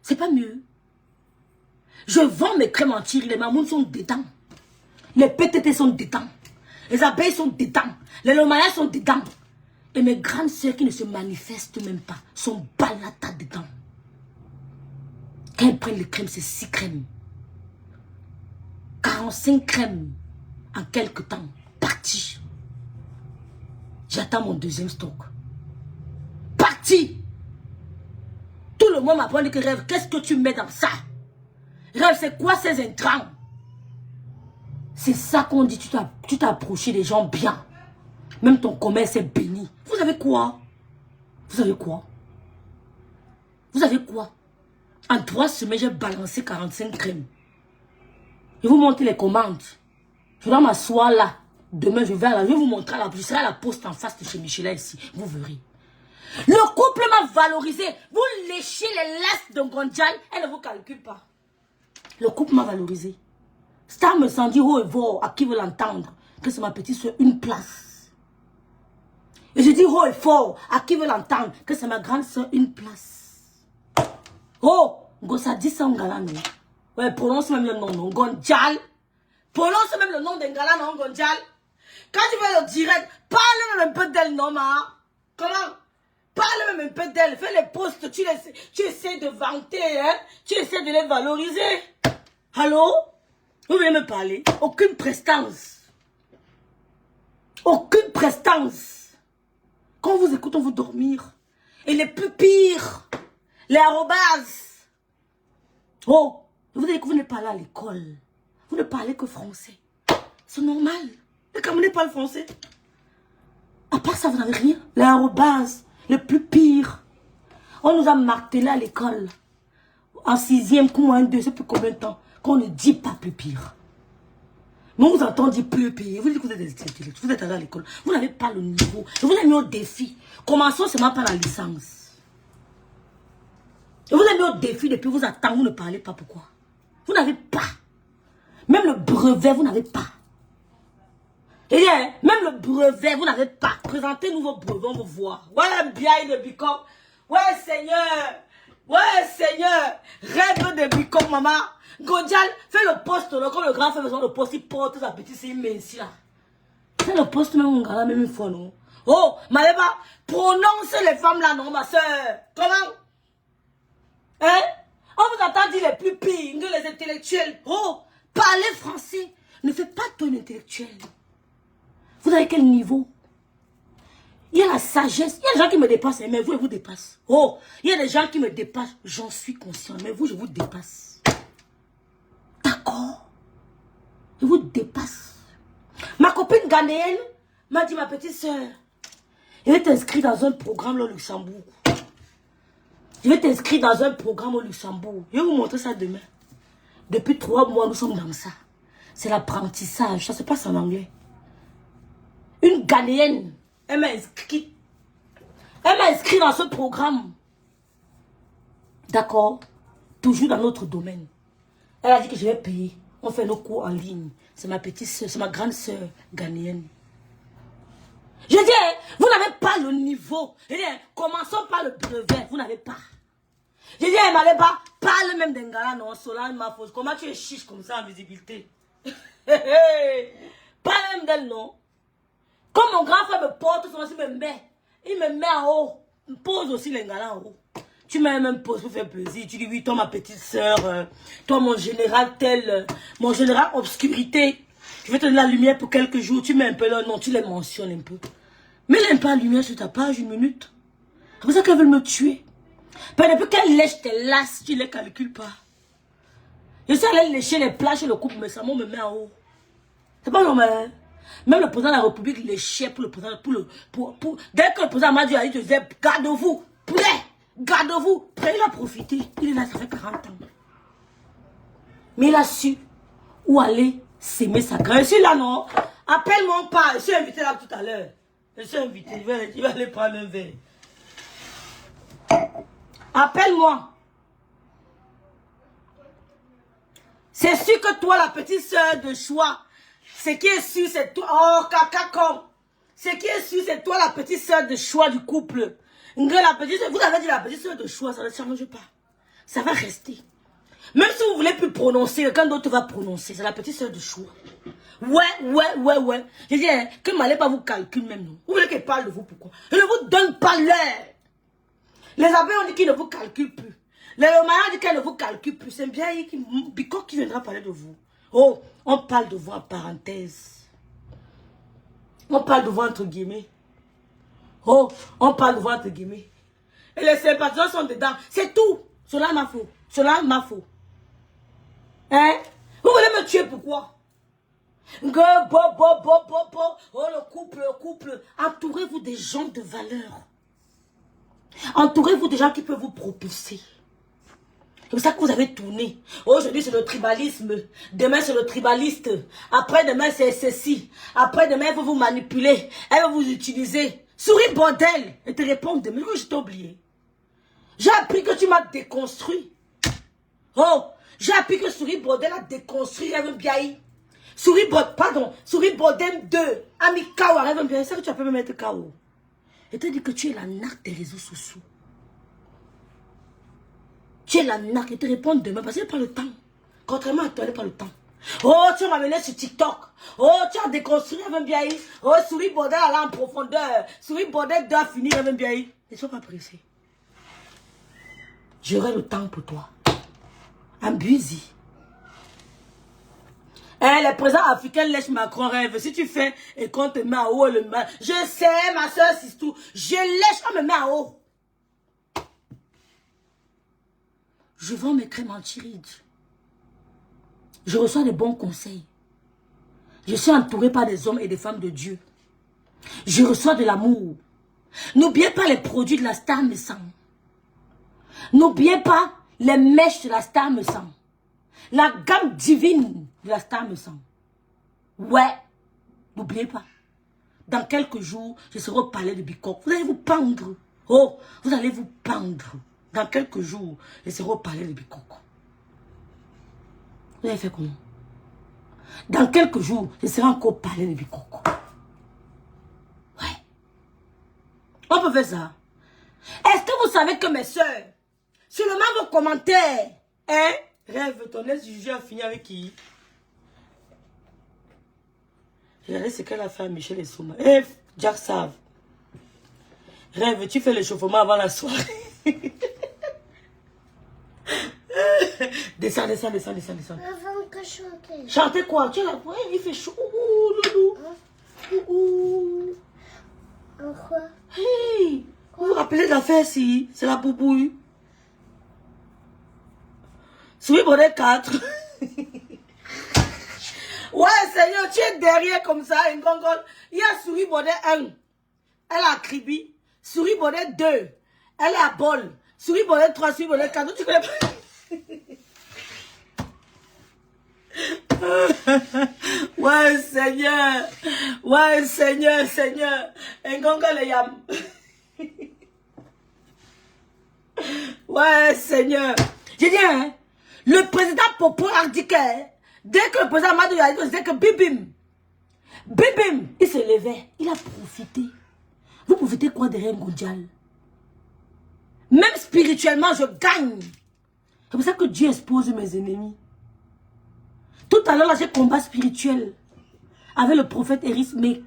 C'est pas mieux. Je vends mes crèmes anti-rides. Les mamounes sont dedans. Les PTT sont dedans. Les abeilles sont dedans. Les lomayas sont dedans. Et mes grandes sœurs qui ne se manifestent même pas sont balata dedans. Quand elles prennent les crèmes, c'est 6 crèmes. 45 crèmes en quelques temps. Parti. J'attends mon deuxième stock. Parti. Tout le monde m'a dit que Rêve, qu'est-ce que tu mets dans ça? Rêve, c'est quoi ces intrants? C'est ça qu'on dit, tu t'as approché des gens bien. Même ton commerce est béni. Vous avez quoi? Vous avez quoi? Vous avez quoi? En 3 semaines, j'ai balancé 45 crèmes. Je vais vous montrer les commandes. Je dois m'asseoir là. Demain, je vais vous montrer. Je serai à la poste en face de chez Michela ici. Vous verrez. Le couple m'a valorisé. Vous léchez les lasses de Gondjal, elle ne vous calcule pas. Le couple m'a valorisé. Star me sent dire haut et fort à qui veut l'entendre que c'est ma petite soeur une place. Et je dis haut et fort à qui veut l'entendre que c'est ma grande soeur une place. Oh, Gossa dit ça en galant. Ouais, prononce même le nom, non, Gondjal. Prononce même le nom d'un galant, non, Gondjal. Quand tu vas le direct, parle même un peu d'elle, non, ma. Comment? Parle même un peu d'elle. Fais les posts, tu essaies de vanter, hein. Tu essaies de les valoriser. Allô? Vous venez me parler. Aucune prestance. Aucune prestance. Quand on vous écoute, on vous dormir. Et les plus pires, les arrobas. Oh, vous dites que vous ne parlez pas à l'école. Vous ne parlez que français. C'est normal. Les Camerounais parlent français. À part ça, vous n'avez rien. Les arrobas, les plus pires. On nous a martelé à l'école. En 6e, coup, en 2, je ne sais plus combien de temps. Qu'on ne dit pas plus pire. Mais on vous entend dire plus pire. Vous dites que vous êtes des intellectuels, vous êtes allé à l'école. Vous n'avez pas le niveau. Je vous ai mis au défi. Commençons seulement par la licence. Je vous ai mis au défi depuis vous attendez, vous ne parlez pas. Pourquoi? Vous n'avez pas. Même le brevet, vous n'avez pas. Et bien, même le brevet, vous n'avez pas. Présentez-nous vos brevets, on va voir. Voilà bien de Bicom. Ouais, Seigneur. Ouais, Seigneur. Rêve de Bicom, maman. Gondjal, fais le poste, là, comme le grand fait besoin de poste, il porte sa petite ici, là. Fais le poste, même, on gars, même une fois, non? Oh, Maleba, prononce les femmes, là, non, ma soeur. Comment? Hein? On vous entend dire les plus pires, les intellectuels. Oh, parlez français. Ne faites pas ton intellectuel. Vous avez quel niveau? Il y a la sagesse. Il y a des gens qui me dépassent, mais vous, je vous dépasse. Oh, il y a des gens qui me dépassent. J'en suis conscient, mais vous, je vous dépasse. D'accord? Je vous dépasse. Ma copine ghanéenne m'a dit, ma petite soeur, je vais t'inscrire dans un programme au Luxembourg. Je vais t'inscrire dans un programme au Luxembourg. Je vais vous montrer ça demain. Depuis 3 mois, nous sommes dans ça. C'est l'apprentissage. Ça se passe en anglais. Une Ghanéenne, elle m'a inscrit. Elle m'a inscrit dans ce programme. D'accord? Toujours dans notre domaine. Elle a dit que je vais payer. On fait nos cours en ligne. C'est ma petite soeur, c'est ma grande soeur ghanéenne. Je dis, vous n'avez pas le niveau. Je dis, commençons par le brevet. Vous n'avez pas. Je dis, Maleba, parle même d'un gars non, Solange, ma fausse. Comment tu es chiche comme ça en visibilité? Parle même d'elle, non? Comme mon grand frère me porte, il me met en haut. Il me pose aussi les gars en haut. Tu m'as même posé pour faire plaisir. Tu dis, oui, toi, ma petite soeur, toi, mon général tel, mon général obscurité. Je vais te donner la lumière pour quelques jours. Tu mets un peu là, non, tu les mentionnes un peu. Mais elle n'aime pas la lumière sur ta page, 1 minute. C'est pour ça qu'elle veut me tuer. Mais depuis qu'elle lèche tes lasses, tu ne les calcules pas. Je sais aller lécher les plats chez le couple, mais ça me met en haut. C'est pas normal. Même le président de la République léchait pour le président. Dès que le président m'a dit, il te disait, garde-vous, poulet, garde-vous. Après, il a profité. Il est là, ça fait 40 ans. Mais il a su où aller s'aimer sa graine. Je suis là, non? Appelle-moi pas. Je suis invité là tout à l'heure. Je suis invité. Il va aller prendre un verre. Appelle-moi. C'est sûr que toi, la petite soeur de choix, ce qui est sûr, c'est toi. Oh, caca con. Ce qui est sûr, c'est toi, la petite soeur de choix du couple. Vous avez dit la petite soeur de choix, ça ne change pas. Ça va rester. Même si vous voulez plus prononcer, quelqu'un d'autre va prononcer. C'est la petite soeur de Choua. Ouais. Je dis, hein, que Malé pas vous calcule même, non. Vous voulez qu'elle parle de vous, pourquoi? Je ne vous donne pas l'heure. Les abeilles ont dit qu'ils ne vous calculent plus. Les Romains ont dit qu'elles ne vous calculent plus. C'est bien Bicok qui viendra parler de vous. Oh, on parle de vous en parenthèse. On parle de vous entre guillemets. Oh, on parle de vous entre guillemets. Et les sympathisants sont dedans. C'est tout. Cela m'a faux. Hein? Vous voulez me tuer pourquoi? Oh, le couple. Entourez-vous des gens de valeur. Entourez-vous des gens qui peuvent vous propulser. C'est pour ça que vous avez tourné. Aujourd'hui, c'est le tribalisme. Demain, c'est le tribaliste. Après-demain, c'est ceci. Après-demain, elle va vous manipuler. Elle va vous utiliser. Souris, bordel. Et te répondre demain. Je t'ai oublié. J'ai appris que tu m'as déconstruit. Oh, j'ai appris que Souris Bordel a déconstruit Reverend Biaï. Souris Bordel 2. Ami Kawa, Reverend Biaï. C'est que tu as pu me mettre KO. Et te dit que tu es la narque des réseaux sociaux. Tu es la narque. Et te répondre demain parce qu'il n'y a pas le temps. Contrairement à toi, il n'y a pas le temps. Oh, tu m'as mené sur TikTok. Oh, tu as déconstruit Reverend Biaï. Oh, Souris Bordel allait en profondeur. Souris Bordel 2 a fini Reverend Biaï. Ne sois pas pressé. J'aurai le temps pour toi. Abuse. Les présidents africains lèchent Macron rêve. Si tu fais et qu'on te met en haut, le mal. Je sais, ma soeur Sistou. Je lèche, on me met en haut. Je vends mes crèmes anti-rides. Je reçois des bons conseils. Je suis entouré par des hommes et des femmes de Dieu. Je reçois de l'amour. N'oubliez pas les produits de la Star Messang. N'oubliez pas les mèches de la Star Messang. La gamme divine de la Star Messang. Ouais, n'oubliez pas. Dans quelques jours, je serai au palais de Bicok. Vous allez vous pendre. Oh, vous allez vous pendre. Dans quelques jours, je serai au palais de Bicok. Vous avez fait comment? Dans quelques jours, je serai encore au palais de Bicok. Ouais. On peut faire ça. Est-ce que vous savez que mes soeurs, seulement vos commentaires, hein? Rêve, ton ex-juge a fini avec qui? Regardez ce qu'elle a fait à Michel et Souma. Jack Save. Rêve, tu fais l'échauffement avant la soirée. Descends. Avant que chanter. Chantez quoi? Tu es là? Ouais, il fait chaud. Loulou. Pourquoi? Hey, vous vous rappelez de l'affaire si? C'est la boubouille. Souris Bordel 4. Ouais, Seigneur, tu es derrière comme ça, une gongole. Il y a Souris Bordel 1. Elle a Kribi. Souris Bordel 2. Elle est à Bol. Souris Bordel 3, Souris Bordel 4. Tu connais pas? Ouais, Seigneur. Ouais, Seigneur. Un gongole et yam. Ouais, Seigneur. J'ai dit, hein? Le président Popo a dit que, dès que le président Madou a dit, disait que bibim, il se levait, il a profité. Vous profitez quoi derrière Ngodjal? Même spirituellement, je gagne. C'est pour ça que Dieu expose mes ennemis. Tout à l'heure, là, j'ai combat spirituel avec le prophète Erisme.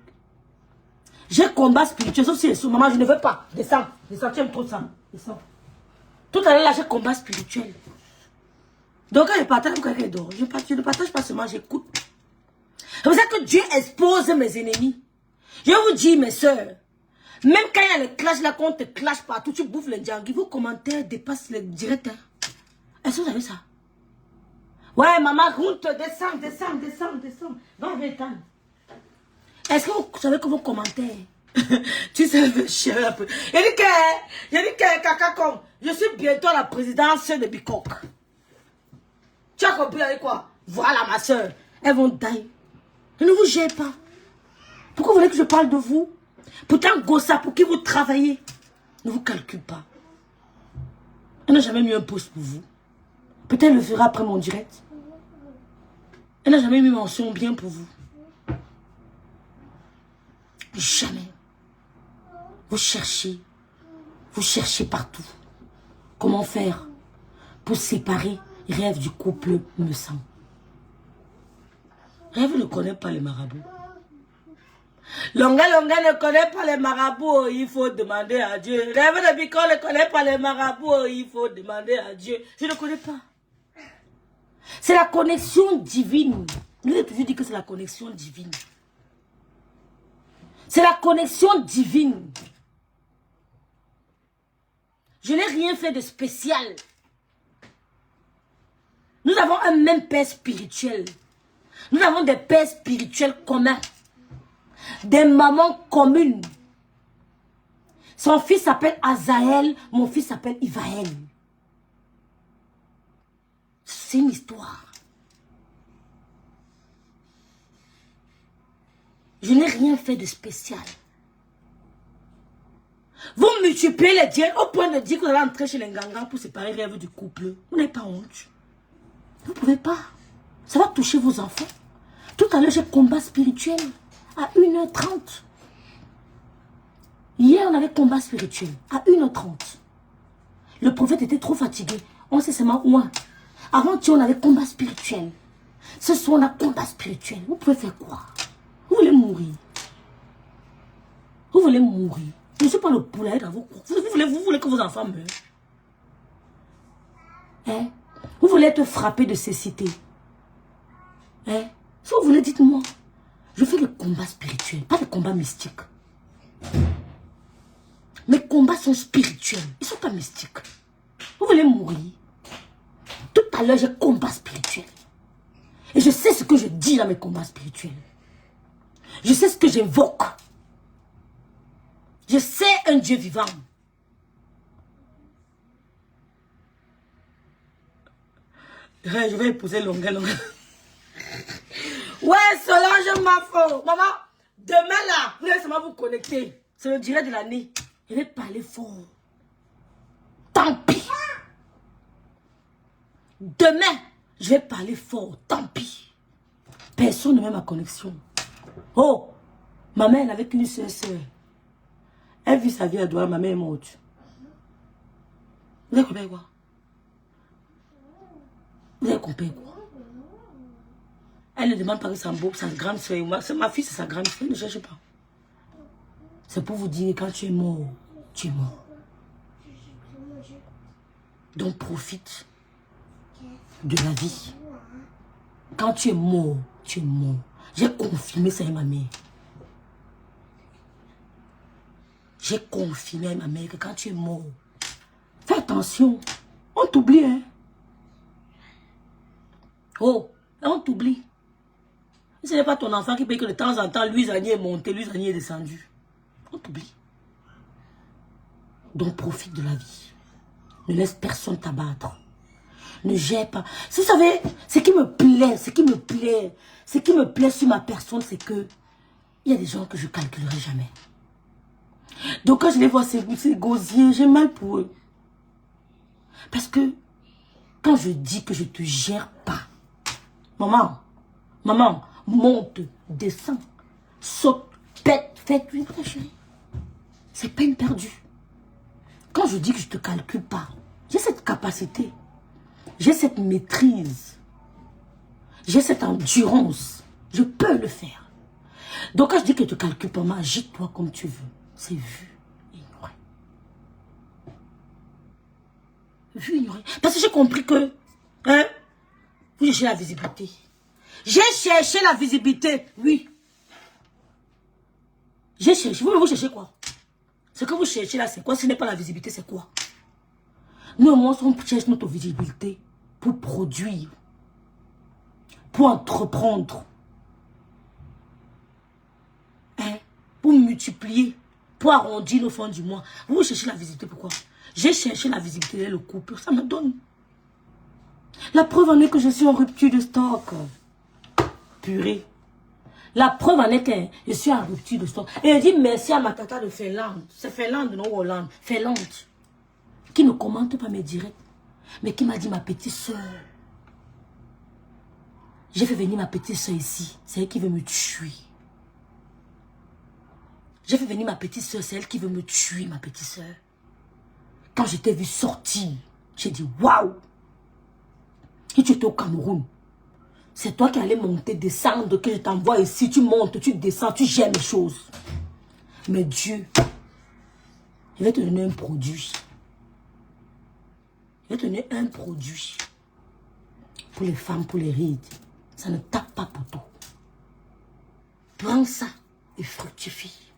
J'ai combat spirituel, sauf si sur maman, je ne veux pas. Descends, tu aimes trop ça. Descends. Tout à l'heure, là, j'ai combat spirituel. Donc, quand je partage pour quelqu'un d'autre, je ne partage pas seulement, j'écoute. C'est pour ça que Dieu expose mes ennemis. Je vous dis, mes soeurs, même quand il y a les clashs là, qu'on te clash partout, tu bouffes les djangis, vos commentaires dépassent les directs. Est-ce que vous avez ça? Ouais, maman, route, descends. Va, viens, est-ce que vous savez que vos commentaires, tu sais, je chier un peu. Il dit que, caca comme, je suis bientôt à la présidence de Bicok. Tu as compris avec quoi? Voilà ma soeur. Elles vont die. Ne vous gênez pas. Pourquoi vous voulez que je parle de vous? Pourtant, Gossa, pour qui vous travaillez, ne vous calcule pas. Elle n'a jamais mis un post pour vous. Peut-être elle le fera après mon direct. Elle n'a jamais mis mention bien pour vous. Jamais. Vous cherchez partout. Comment faire pour séparer Rêve du couple me sent. Rêve ne connaît pas les marabouts. Longa ne connaît pas les marabouts, il faut demander à Dieu. Rêve de Bicol ne connaît pas les marabouts, il faut demander à Dieu. Je ne connais pas. C'est la connexion divine. Je vous ai toujours dit que c'est la connexion divine. C'est la connexion divine. Je n'ai rien fait de spécial. Nous avons un même père spirituel. Nous avons des pères spirituels communs. Des mamans communes. Son fils s'appelle Azaël, mon fils s'appelle Ivaël. C'est une histoire. Je n'ai rien fait de spécial. Vous multipliez les dieux au point de dire que vous allez entrer chez les Nganga pour séparer rêve du couple. Vous n'avez pas honte. Vous ne pouvez pas. Ça va toucher vos enfants. Tout à l'heure, j'ai combat spirituel à 1h30. Hier, on avait combat spirituel à 1h30. Le prophète était trop fatigué. On sait seulement où. Avant-hier, on avait combat spirituel. Ce soir, on a combat spirituel. Vous pouvez faire quoi? Vous voulez mourir. Vous voulez mourir. Je ne suis pas le poulet dans vos cours. Vous voulez que vos enfants meurent. Hein? Vous voulez être frappé de cécité. Hein? Si vous voulez, dites-moi. Je fais le combat spirituel, pas le combat mystique. Mes combats sont spirituels. Ils ne sont pas mystiques. Vous voulez mourir. Tout à l'heure, j'ai combat spirituel. Et je sais ce que je dis dans mes combats spirituels. Je sais ce que j'évoque. Je sais un Dieu vivant. Je vais épouser Longa. Ouais, Solange Mafo. Maman, demain là, vous allez seulement vous connecter. C'est le direct de l'année. Je vais parler fort. Tant pis. Demain, je vais parler fort. Tant pis. Personne ne met ma connexion. Oh, ma mère n'avait qu'une seule sœur. Elle vit sa vie à Douala, ma mère est morte. Vous avez compris quoi? Vous avez compris quoi? Elle ne demande pas que sa grande soeur. Ma fille, c'est sa grande soeur, ne cherchez pas. C'est pour vous dire que quand tu es mort, tu es mort. Donc profite de la vie. Quand tu es mort, tu es mort. J'ai confirmé ça à ma mère. J'ai confirmé à ma mère que quand tu es mort, fais attention. On t'oublie, hein. Oh, on t'oublie. Ce n'est pas ton enfant qui paye que de temps en temps, Louis-Agné est monté, Louis-Agné est descendu. On t'oublie. Donc profite de la vie. Ne laisse personne t'abattre. Ne gère pas. Vous savez, ce qui me plaît sur ma personne, c'est que il y a des gens que je ne calculerai jamais. Donc quand je les vois, ces gosiers, j'ai mal pour eux. Parce que quand je dis que je ne te gère pas, maman, monte, descend, saute, pète, fais une vraie chérie. C'est peine perdue. Quand je dis que je ne te calcule pas, j'ai cette capacité, j'ai cette maîtrise, j'ai cette endurance. Je peux le faire. Donc quand je dis que je ne te calcule pas, agite-toi comme tu veux. C'est vu, ignoré. Vu, ignoré. Parce que j'ai compris que, hein, vous cherchez la visibilité. J'ai cherché la visibilité, oui. J'ai cherché. Vous cherchez quoi? Ce que vous cherchez là, c'est quoi? Ce n'est pas la visibilité, c'est quoi? Nous, on cherche notre visibilité pour produire, pour entreprendre, hein? Pour multiplier, pour arrondir nos fonds du mois. Vous cherchez la visibilité, pourquoi? J'ai cherché la visibilité et le couple, ça me donne. La preuve en est que je suis en rupture de stock. Purée. La preuve en est que je suis en rupture de stock. Et je dis merci à ma tata de Finlande. C'est Finlande, non Hollande. Finlande. Qui ne commente pas mes directs. Mais qui m'a dit ma petite soeur. J'ai fait venir ma petite soeur ici. C'est elle qui veut me tuer. J'ai fait venir ma petite soeur. C'est elle qui veut me tuer, ma petite soeur. Quand je t'ai vu sortir, j'ai dit waouh. Si tu étais au Cameroun, c'est toi qui allais monter, descendre, que je t'envoie ici. Tu montes, tu descends, tu gères les choses. Mais Dieu, il va te donner un produit. Il va te donner un produit. Pour les femmes, pour les rides. Ça ne tape pas pour tout. Prends ça et fructifie.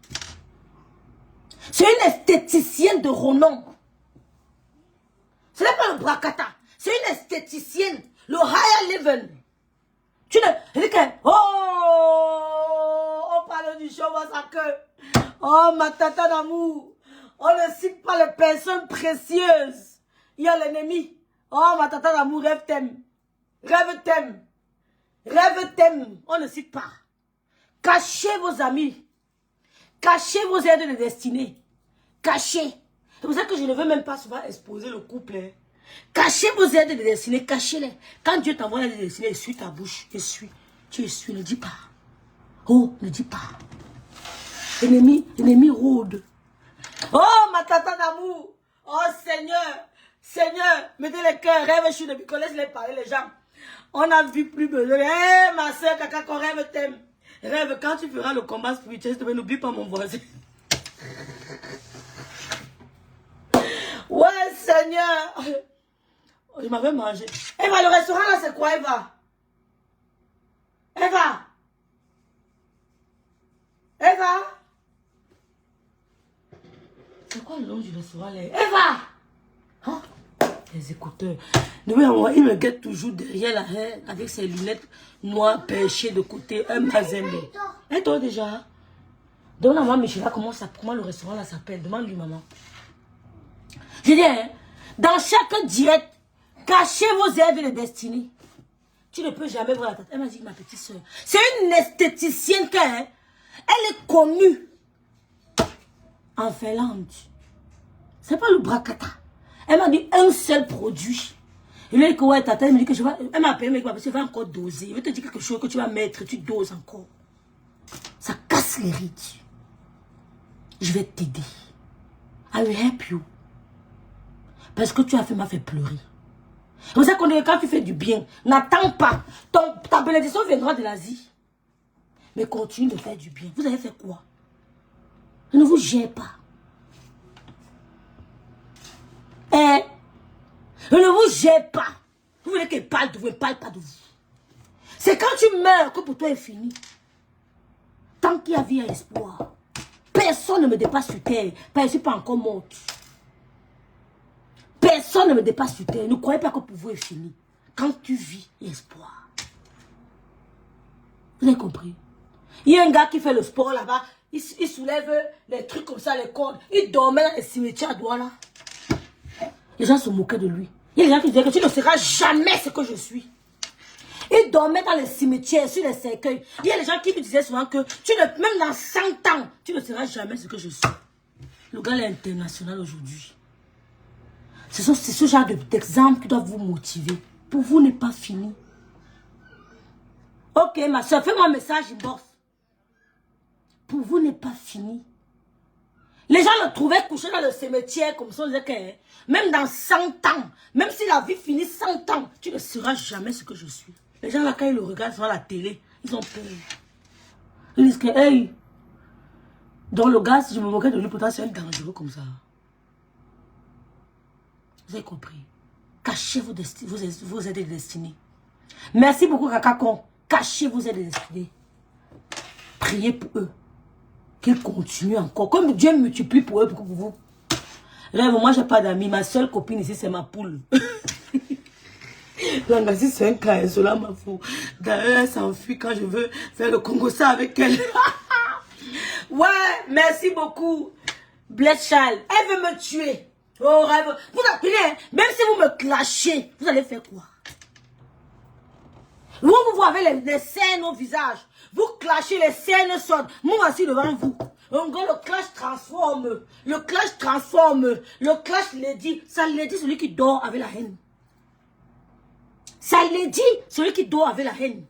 C'est une esthéticienne de renom. Ce n'est pas le bracata. C'est une esthéticienne. Le higher level. Tu ne... Elle dit que... Oh, on parle du show massacre. Oh, ma tata d'amour. On ne cite pas les personnes précieuses. Il y a l'ennemi. Oh, ma tata d'amour, rêve t'aime. Rêve t'aime. Rêve t'aime. On ne cite pas. Cachez vos amis. Cachez vos aides de destinée. Cachez. C'est pour ça que je ne veux même pas souvent exposer le couple. Hein. Cachez vos aides de destinée. Cachez-les. Quand Dieu t'envoie l'aide de destinée, essuie ta bouche. Essuie. Tu essuies. Ne dis pas. Oh, ne dis pas. Ennemi rôde. Oh, ma tata d'amour. Oh, Seigneur. Seigneur, mettez les cœurs. Rêve, je suis depuis qu'on laisse les parler, les gens. On n'a vu plus besoin. Hé, ma soeur, caca, qu'on rêve t'aime. Rêve, quand tu feras le combat spirituel, n'oublie pas mon voisin. Ouais, Seigneur. Je m'avais mangé. Eva, le restaurant là, c'est quoi, Eva? Eva? Eva? C'est quoi le nom du restaurant là? Eva! Hein? Les écouteurs. Il me guette toujours derrière la haie avec ses lunettes noires perchées de côté. Un mazembe. Et toi déjà? Demande à maman Michela comment le restaurant là s'appelle. Demande-lui maman. Je dis, hein, dans chaque direct, cachez vos aides de destinée. Tu ne peux jamais voir la tête. Elle m'a dit, ma petite soeur, c'est une esthéticienne qui hein, elle est connue en Finlande. C'est pas le bracata. Elle m'a dit un seul produit. Il lui a dit que ouais, tata, elle me dit que je vais. Elle m'a appelé, mais je vais encore doser. Je vais te dire quelque chose que tu vas mettre, tu doses encore. Ça casse les rides. Je vais t'aider. I will help you. Parce que tu as fait m'a fait pleurer. C'est pour ça qu'on dit quand tu fais du bien, n'attends pas. Ta bénédiction viendra de l'Asie. Mais continue de faire du bien. Vous avez fait quoi? Ne vous gênez pas. Ne vous gênez pas. Vous voulez qu'elle parle de vous, elle ne parle pas de vous. C'est quand tu meurs que pour toi est fini. Tant qu'il y a vie et espoir, personne ne me dépasse sur terre. Parce que je ne suis pas encore morte. Personne ne me dépasse sur terre. Ne croyez pas que pour vous est fini. Quand tu vis, il y a espoir. Vous avez compris? Il y a un gars qui fait le sport là-bas. Il soulève les trucs comme ça, les cordes. Il dormait dans les cimetières à Douala. Les gens se moquaient de lui. Il y a des gens qui disaient que tu ne seras jamais ce que je suis. Il dormait dans les cimetières, sur les cercueils. Il y a des gens qui me disaient souvent que même dans 100 ans, tu ne seras jamais ce que je suis. Le gars est international aujourd'hui. C'est ce genre d'exemple qui doit vous motiver. Pour vous n'est pas fini. Ok, ma soeur, fais-moi un message inbox. Pour vous n'est pas fini. Les gens le trouvaient couché dans le cimetière comme ça. On disait que même dans 100 ans, même si la vie finit 100 ans, tu ne seras jamais ce que je suis. Les gens là, quand ils le regardent sur la télé, ils ont peur. Ils disent que, hey, dans le gars, si je me moquais de lui, pourtant c'est un dangereux comme ça. Vous avez compris? Cachez vos aides de destinée. Merci beaucoup, Kakakon. Cachez vos aides de destinée. Priez pour eux. Qu'ils continuent encore. Comme Dieu multiplie pour eux, pour vous. Rêve, moi, je n'ai pas d'amis. Ma seule copine ici, c'est ma poule. L'Angazi, c'est un cas. Cela m'a fou. D'ailleurs, elle s'enfuit quand je veux faire le Congo ça avec elle. Ouais, merci beaucoup. Bless Child. Elle veut me tuer. Oh, rêve. Vous appelez, même si vous me clashez, vous allez faire quoi? Vous avez les scènes au visage. Vous clashez, les scènes sortent. Moi, voici devant vous. Un gars, le clash transforme. Le clash transforme. Le clash les dit. Ça les dit celui qui dort avec la haine. Ça les dit celui qui dort avec la haine.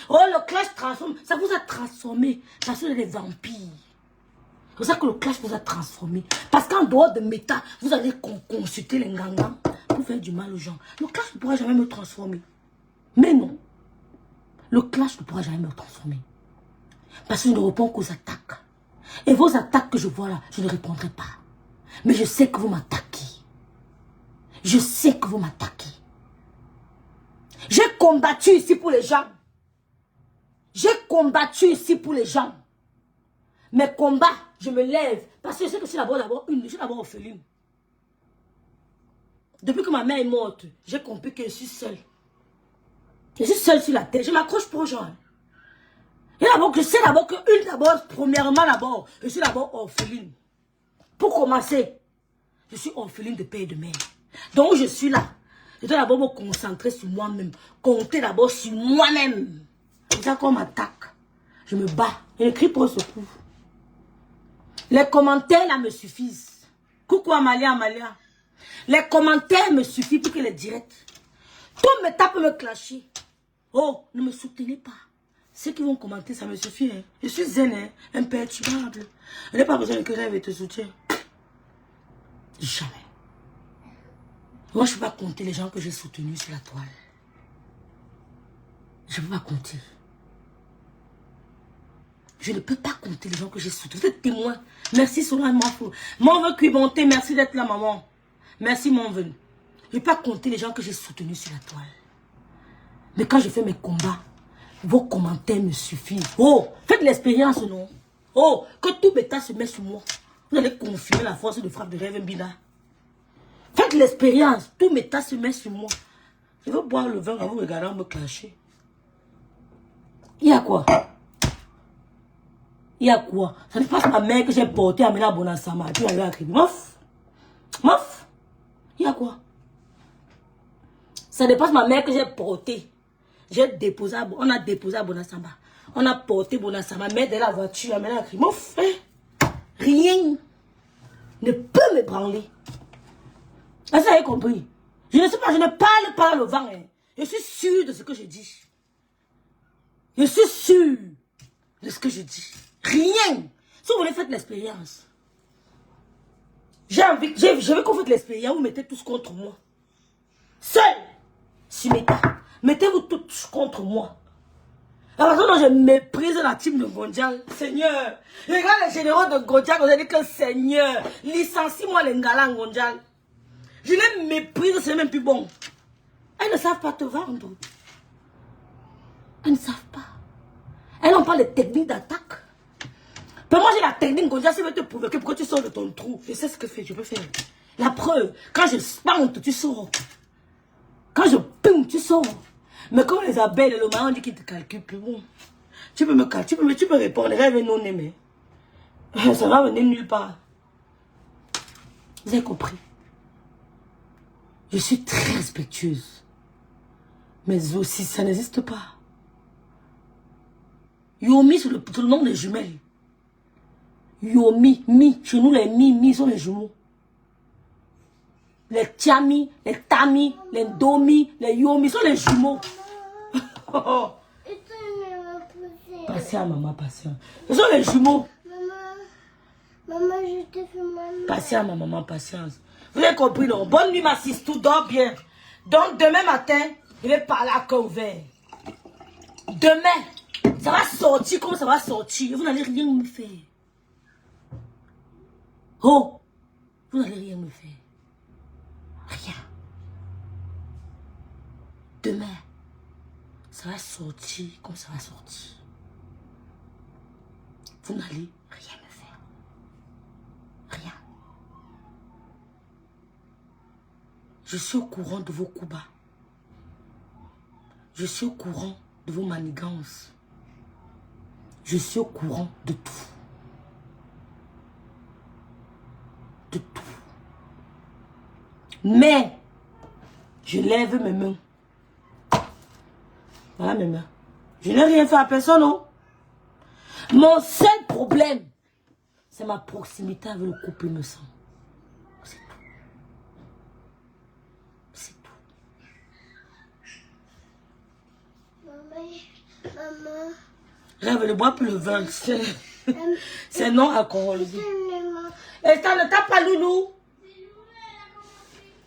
Oh, le clash transforme. Ça vous a transformé. Parce que vous êtes des vampires. C'est pour ça que le clash vous a transformé. Parce qu'en dehors de méta, vous allez consulter les ngangans pour faire du mal aux gens. Le clash ne pourra jamais me transformer. Mais non. Le clash ne pourra jamais me transformer. Parce que je ne réponds qu'aux attaques. Et vos attaques que je vois là, je ne répondrai pas. Mais je sais que vous m'attaquez. Je sais que vous m'attaquez. J'ai combattu ici pour les gens. J'ai combattu ici pour les gens. Mes combats, je me lève. Parce que je sais que je suis d'abord orpheline. Depuis que ma mère est morte, j'ai compris que je suis seule. Je suis seule sur la terre. Je m'accroche pour aux gens. Et d'abord, je sais d'abord que premièrement, je suis d'abord orpheline. Pour commencer, je suis orpheline de père et de mère. Donc je suis là. Je dois d'abord me concentrer sur moi-même. Compter d'abord sur moi-même. C'est ça qu'on m'attaque. Je me bats. Je ne crie pas au secours. Les commentaires là me suffisent. Coucou Amalia. Les commentaires me suffisent pour que les directs. Tout me tape, me clasher. Oh, ne me soutenez pas. Ceux qui vont commenter, ça me suffit. Hein. Je suis zen, hein, imperturbable. Je n'ai pas besoin que Rêve te soutienne. Jamais. Moi, je ne peux pas compter les gens que j'ai soutenus sur la toile. Je ne peux pas compter. Je ne peux pas compter les gens que j'ai soutenus. Vous êtes témoin. Merci, Solange Mafou. Mon vœu Cuibonté, merci d'être là, maman. Merci, mon vœu. Je ne peux pas compter les gens que j'ai soutenus sur la toile. Mais quand je fais mes combats, vos commentaires me suffisent. Oh, faites l'expérience, non? Oh, que tout bêta se met sur moi. Vous allez confirmer la force de frappe de Rêve Mbina. Faites l'expérience. Tout bêta se met sur moi. Je veux boire le vin en vous regardant me clasher. Il y a quoi? Il y a quoi? Ça n'est pas ma mère que j'ai portée à Mena Bonassama. Tu vas lui écrire. Mof. Il y a quoi? Ça dépasse ma mère que j'ai portée. On a déposé à Bonassamba. On a porté Bonassamba. Mais de la voiture, elle a crié. Mon frère, rien ne peut me branler. Est-ce que vous avez compris? Je ne sais pas, je ne parle pas le vent. Hein. Je suis sûr de ce que je dis. Je suis sûr de ce que je dis. Rien. Si vous voulez faire l'expérience. Je veux qu'on fasse l'expérience. Vous mettez tous contre moi. Seul. Simeta. Mettez-vous tous contre moi. La façon dont je méprise la team de Gondjal. Seigneur. Regarde les généraux de Gondjal. Vous avez dit que Seigneur. Licencie-moi les Ngala Gondjal. Je les méprise. C'est même plus bon. Elles ne savent pas te vendre. Elles ne savent pas. Elles n'ont pas les techniques d'attaque. Mais moi j'ai la technique Gondjal. Si je veux te provoquer, pourquoi tu sors de ton trou? Je sais ce que je peux faire. La preuve. Quand je spante, tu sors. Quand je ping, tu sors. Mais comme les abeilles et le maillon dit qu'ils te calculent plus bon. Tu peux me calculer, tu peux répondre. Rêve non aimé. Ça va venir nulle part. Vous avez compris? Je suis très respectueuse. Mais aussi, ça n'existe pas. Yomi sur le nom des jumelles. Yomi, mi. Chez nous, les mi sont les jumeaux. Les Tiami, les Tami, les Domi, les Yomi sont les jumeaux. Patience, maman, patience. Ce sont les jumeaux. Maman, je te fais mal. Patience, maman, patience. Vous avez compris, non? Bonne nuit, ma siste, tout dort bien. Donc, demain matin, je vais parler à cœur ouvert. Demain, ça va sortir comme ça va sortir. Vous n'allez rien me faire. Oh, vous n'allez rien me faire. Rien. Demain, ça va sortir comme ça va sortir. Vous n'allez rien me faire. Rien. Je suis au courant de vos coups bas. Je suis au courant de vos manigances. Je suis au courant de tout. De tout. Mais, je lève mes mains. Voilà mes mains. Je n'ai rien fait à personne, non? Mon seul problème, c'est ma proximité avec le couple me sang. C'est tout. C'est tout. Maman. Rêve, ne bois plus le vin. C'est non alcoolisé. Et ça, ne tape pas, Loulou.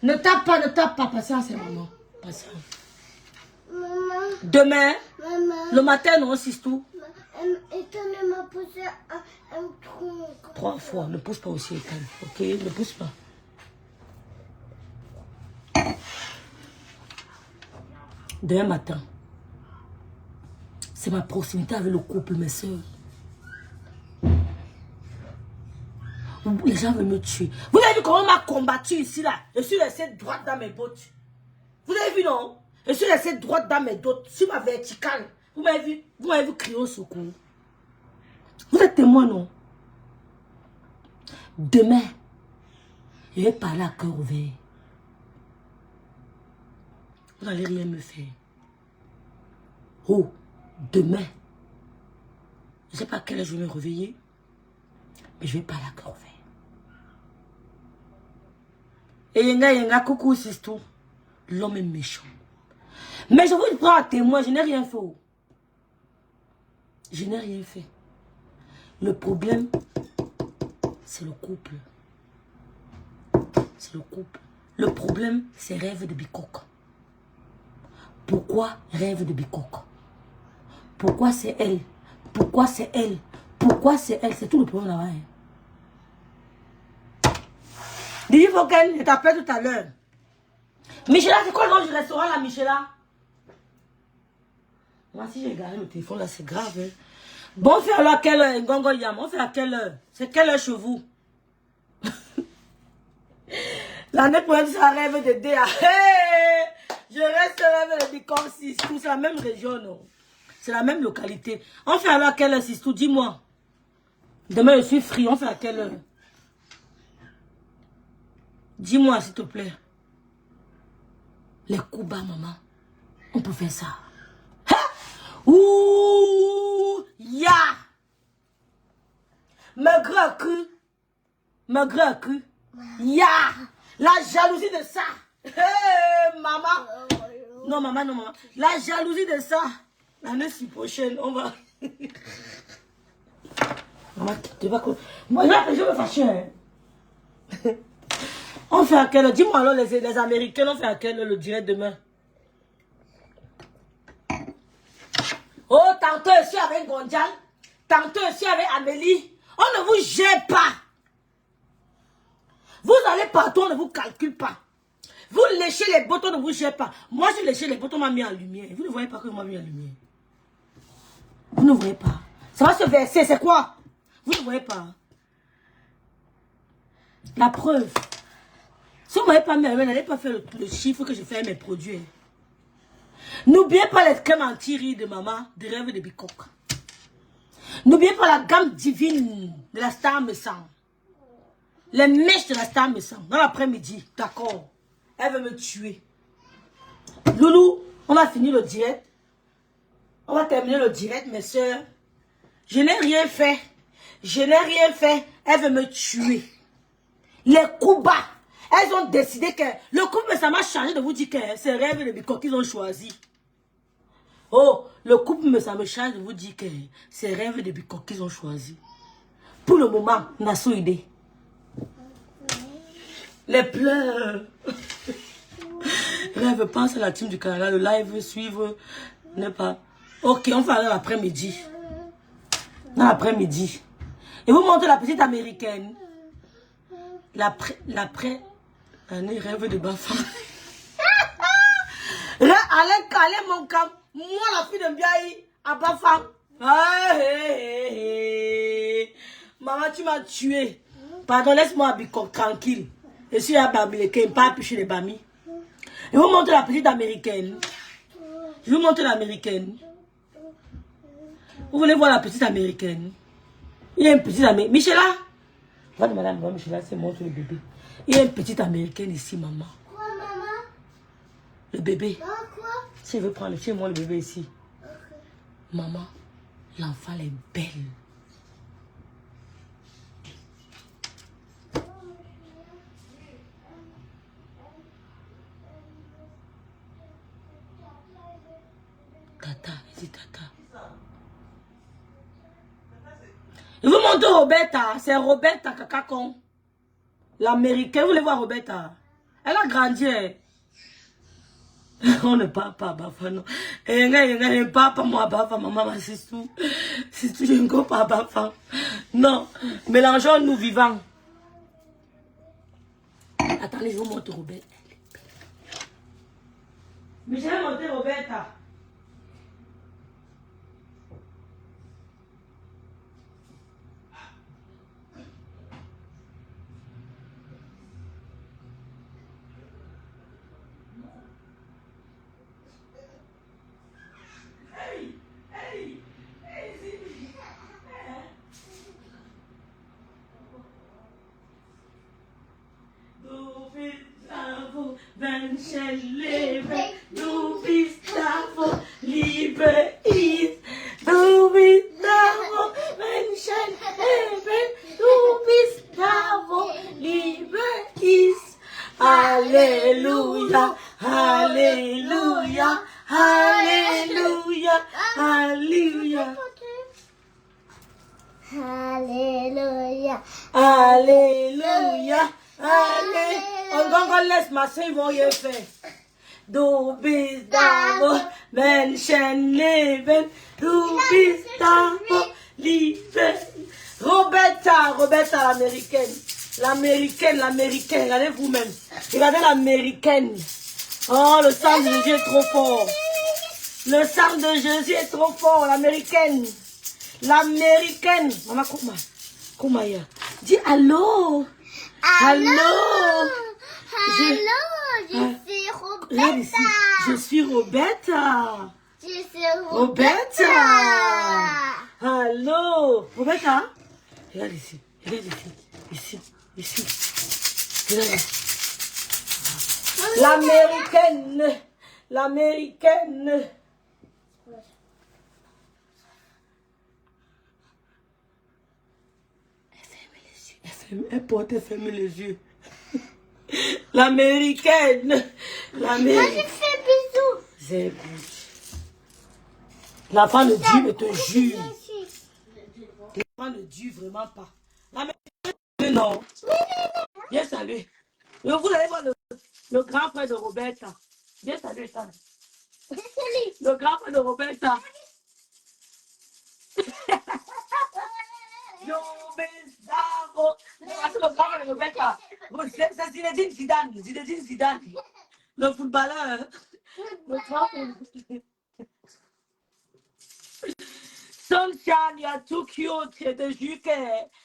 Ne tape pas, patience, maman. Patience. Maman. Demain, Maman. le matin, non, c'est tout. Ethan m'a poussé un trou. 3 fois. Ne pousse pas aussi, Ethan. Ok, ne pousse pas. Demain matin, c'est ma proximité avec le couple, mes soeurs. Les gens veulent me tuer. Vous avez vu comment on m'a combattu ici, là? Je suis restée droite dans mes bottes. Vous avez vu, non? Je suis restée droite dans mes bottes, sur ma verticale. Vous m'avez vu crier au secours. Vous êtes témoin, non? Demain, je vais parler à cœur ouvert. Vous n'allez rien me faire. Oh, demain, je ne sais pas à quelle heure je vais me réveiller, mais je vais parler à cœur ouvert. Et Yenga, coucou, c'est tout. L'homme est méchant. Mais je vous prends à témoin, je n'ai rien fait. Je n'ai rien fait. Le problème, c'est le couple. C'est le couple. Le problème, c'est rêve de bicoque. Pourquoi rêve de bicoque? Pourquoi c'est elle? Pourquoi c'est elle? Pourquoi c'est elle? C'est tout le problème là-bas. Dis Foken, je t'appelle tout à l'heure. Michela, c'est quoi le nom du restaurant là, Michela? Moi, si j'ai gardé le téléphone là, c'est grave. Hein? Bon, on fait alors à quelle heure, Ngongo Yam? On fait à quelle heure? C'est quelle heure chez vous? L'année prochaine, ça rêve de DA. Hey! Je reste rêve de Bicom 6. C'est la même région, non? C'est la même localité. On fait alors à quelle heure, Sistou? Dis-moi. Demain, je suis free. On fait à quelle heure? Dis-moi, s'il te plaît. Les coups bas, maman. On peut faire ça. Ha! Ouh! Ya! Maigre cru. Maigre cru. Ya! La jalousie de ça. Hey, maman. Non, maman, non, maman. La jalousie de ça. L'année prochaine, on va... Maman, tu vas... Moi, je vais fâcher. Hein. On fait à quelle heure? Dis-moi alors, les Américains, on fait à quelle heure le direct demain? Oh, tantôt ici avec Gondjal, tantôt ici avec Amélie. On ne vous gère pas. Vous allez partout, on ne vous calcule pas. Vous léchez les bottes, on ne vous gère pas. Moi, je léché les bottes, on m'a mis en lumière. Vous ne voyez pas que moi mis en lumière. Vous ne voyez pas. Ça va se verser, c'est quoi? Vous ne voyez pas. La preuve. Si vous ne m'avez pas mis en lumière, n'allez pas faire le chiffre que je fais à mes produits. N'oubliez pas les crèmes anti-rides de maman, de rêve de bicoque. N'oubliez pas la gamme divine de la Star Messang. Les mèches de la Star Messang. Dans l'après-midi, d'accord. Elle veut me tuer. Loulou, on a fini le direct. On va terminer le direct, mes soeurs. Je n'ai rien fait. Je n'ai rien fait. Elle veut me tuer. Les coups bas. Elles ont décidé que... Le couple, ça m'a changé de vous dire que c'est rêve de bicoque qu'ils ont choisi. Oh, le couple, ça me change de vous dire que c'est rêve de bicoque qu'ils ont choisi. Pour le moment, on a son idée. Les pleurs. Rêve, pense à la team du Canada, le live, suivre, n'est pas... Ok, on va aller l'après-midi. Dans l'après-midi. Et vous montrez la petite américaine. L'après... Un rêve de Bafan. Allez, mon camp. Moi, la fille de Mbiaï, à Bafan. Maman, tu m'as tué. Pardon, laisse-moi habiter tranquille. Je suis à Bamileke, pas appuyer les Bami. Je vous montre la petite américaine. Je vous montre l'américaine. Vous voulez voir la petite américaine? Il y a une petite américaine. Michela? Va demander à maman Michela, c'est montre le bébé. Il y a une petite américaine ici, maman. Quoi, maman? Le bébé. Ah, quoi? Si elle veut prendre chez moi le bébé ici. Okay. Maman, l'enfant est belle. Tata, vas-y, tata. Je vous montre Roberta. C'est Roberta Kakakon. L'américaine. Vous voulez voir Roberta? Elle a grandi. On ne parle pas Bafa, non. Et ne parle pas moi Bafa, maman, c'est tout. C'est tout, je ne comprends pas Bafa. Non, mélangeons nous vivants. Attendez, je vous montre Robert. Mais j'ai montré Roberta. Menschen leben, du bist da, wo Liebe ist. Du bist da, wo Menschen leben, du bist da, wo Liebe ist. Halleluja, Halleluja, Halleluja, Halleluja. Alléluia. Alléluia. Alléluia. On laisse ma soeur, ils vont rien faire. Du bist da, wo Menschen leben. Du bist da, wo Liebe. Roberta, l'américaine. L'américaine. Regardez vous-même. Regardez l'américaine. Oh, le sang de Jésus est trop fort. Le sang de Jésus est trop fort, l'américaine. L'américaine. Maman, comment il y a? Dis allô. Allô. Allô, je suis Roberta. Regarde ici. Je suis Roberta. Je suis Roberta. Allô. Roberta. Regarde ici. Regarde ici. Ici. Regarde ici. L'américaine. L'américaine. Elle porte fermer les yeux. L'américaine. Moi, je fais bisous. C'est good. L'enfant de Dieu, je te jure. L'enfant de Dieu, vraiment pas. L'américaine, non. Viens saluer. Vous allez voir le grand frère de Roberta. Viens saluer ça. Le grand frère de Roberta. C'est Zinedine Zidane. Le footballeur. Le grand. Sunshine, you are too cute. Je te jure que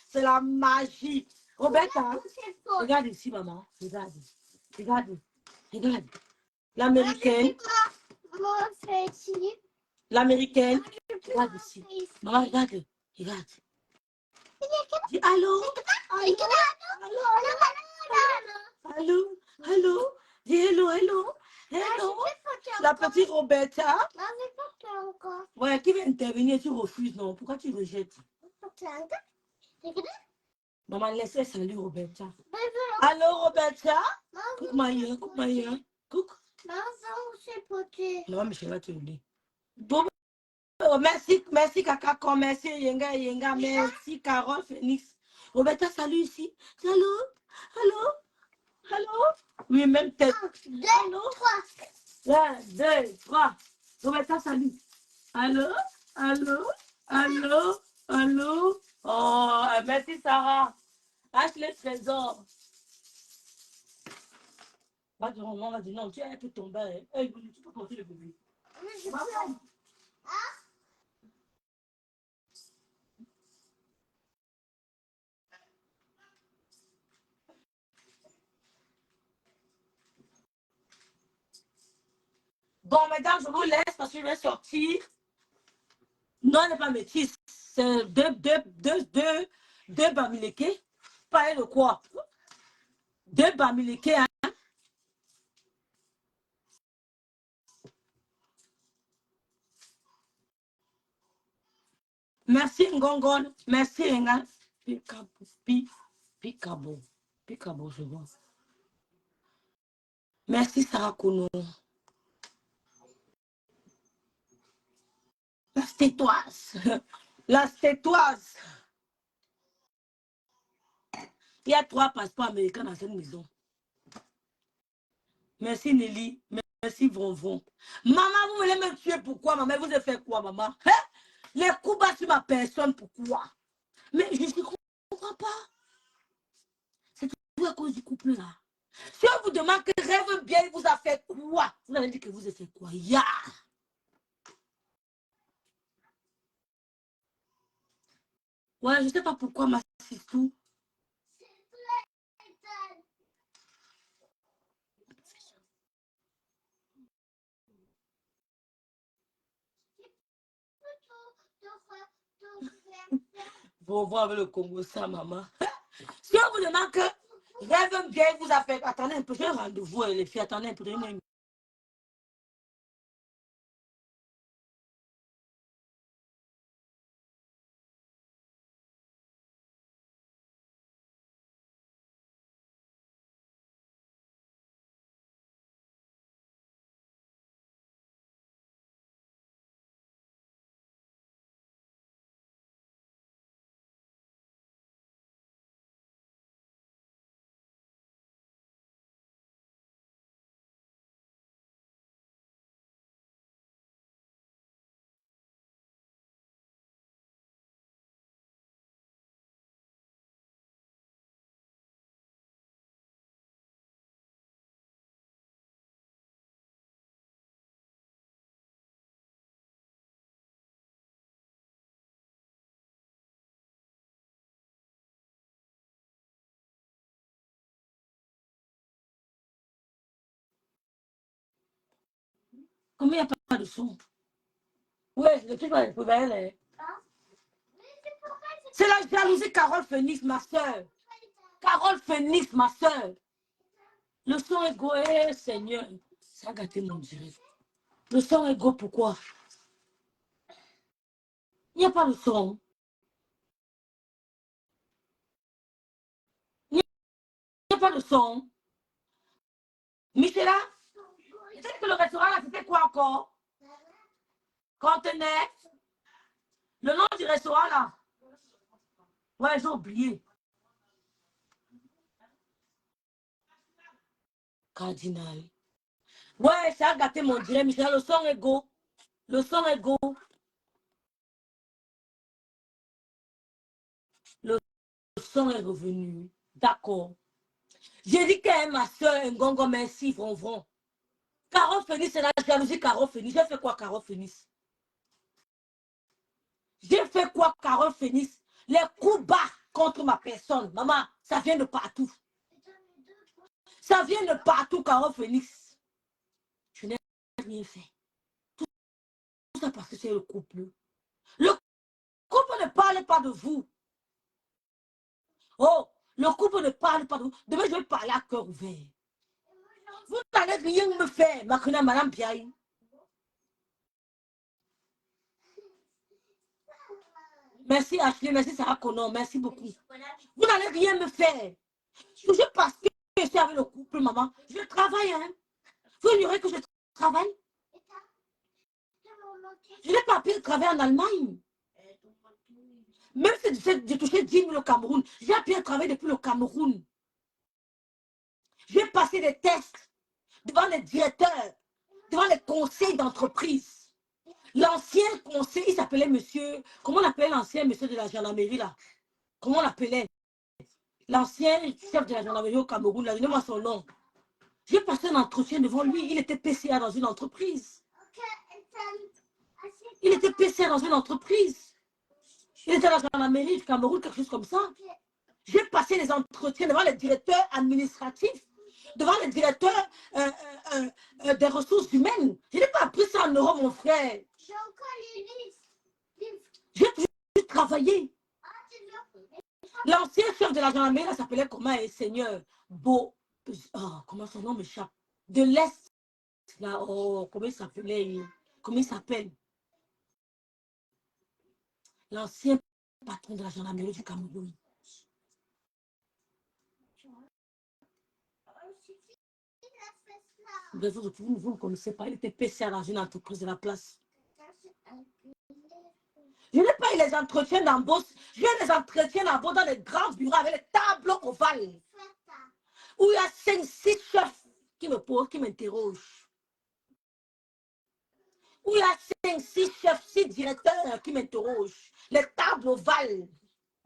c'est la magie. Roberta, regarde ici, maman. Regarde. L'américaine. L'américaine. Regarde ici. Maman, regarde. Dis allô. Allô. Dis hello. La petite Roberta. Ouais, qui va intervenir, tu refuses, non? Pourquoi tu rejettes? Maman, laisse saluer Roberta. Allô, Roberta? Coupe Maya. Coupe. Maman, mais je vais te le dire. Bon, merci Kakako, merci Yenga, merci Carole Phoenix. Roberta, salut ici. Allô. Oui, même tête. 1, 2, 3. 1, 2, 3. Roberta, salut. Allô. Oh, merci Sarah. Lâche les trésors. On va dire non, tu as tout tombé. Hey, tu peux porter le bébé. Bon, mesdames, je vous laisse parce que je vais sortir. Non, elle n'est pas métisse. C'est deux bamileke. Pas elle quoi? Deux bamileke, hein? Merci Ngongon. Merci Enga. Picabo, je vois. Merci Sarah Kono. La stétoise. Il y a 3 passeports américains dans cette maison. Merci Nelly. merci, Vonvon. Maman, vous voulez me tuer, pourquoi, maman? Vous avez fait quoi, maman? Hein? Les coups bas sur ma personne, pourquoi? Mais je ne comprends pas. C'est tout à cause du couple, là. Si on vous demande que rêve bien, il vous a fait quoi? Vous allez dire que vous avez fait quoi? Ya! Ouais, je ne sais pas pourquoi ma sister. Vous voir avec le Congo, ça, maman. Si on vous demande que rêve bien, il vous a fait. Attendez un peu, j'ai un rendez-vous, les filles. Attendez un peu, donnez-moi une. Comment il n'y a pas de son? Oui, le truc va être belle. C'est la jalousie, Carole Phoenix, ma soeur. Carole Phoenix, ma soeur. Le son égo, Seigneur. Ça a gâté mon direct. Le son égo, pourquoi? Il n'y a pas de son. Il n'y a pas de son. Michela, tu sais que le restaurant là, c'était quoi encore? Contenait. Le nom du restaurant là. Ouais, j'ai oublié. Cardinal. Ouais, ça a gâté mon direct, Michela. Le son égo. Le son égo. Le son est revenu. D'accord. J'ai dit qu'elle est ma soeur, Ngongo, merci, Vron. Carole Phoenix, c'est la jalousie, Carole Phoenix. J'ai fait quoi, Carole Phoenix? J'ai fait quoi, Carole Phoenix? Les coups bas contre ma personne. Maman, ça vient de partout. Ça vient de partout, Carole Phoenix. Je n'ai rien fait. Tout ça parce que c'est le couple. Le couple ne parle pas de vous. Oh, le couple ne parle pas de vous. Demain, je vais parler à cœur ouvert. Vous n'allez rien me faire, Madame Piaï. Merci Ashley, merci Sarah Conan, merci beaucoup. Vous n'allez rien me faire. Toujours parce que je suis avec le couple, maman. Je travaille, hein. Vous ignorez que je travaille. Je n'ai pas pu travailler en Allemagne. Même si j'ai touché 10 000 au Cameroun, j'ai pu travailler depuis le Cameroun. J'ai passé des tests devant les directeurs, devant les conseils d'entreprise. L'ancien conseil, il s'appelait monsieur, comment on appelait l'ancien monsieur de la gendarmerie là? Comment on l'appelait? L'ancien chef de la gendarmerie au Cameroun, là, donnez-moi son nom. J'ai passé un entretien devant lui, il était PCA dans une entreprise. Il était PCA dans une entreprise. Il était dans la gendarmerie du Cameroun, quelque chose comme ça. J'ai passé les entretiens devant les directeurs administratifs, devant les directeurs des ressources humaines. Je n'ai pas appris ça en Europe, mon frère. J'ai encore les livres. J'ai toujours travaillé. L'ancien chef de la gendarmerie, là, s'appelait comment, Seigneur Beau. Oh, comment son nom m'échappe? De l'Est. Là, oh, comment il s'appelait? Comment il s'appelle? L'ancien patron de la gendarmerie du Cameroun. Vous ne connaissez pas, il était PCA dans une entreprise de la place. Je n'ai pas eu les entretiens d'embauche. J'ai eu les entretiens d'embauche dans les grands bureaux avec les tableaux ovales. Où il y a 5-6 chefs qui me posent, qui m'interrogent. où il y a 5, 6 chefs, 6 directeurs qui m'interrogent. Les tables ovales.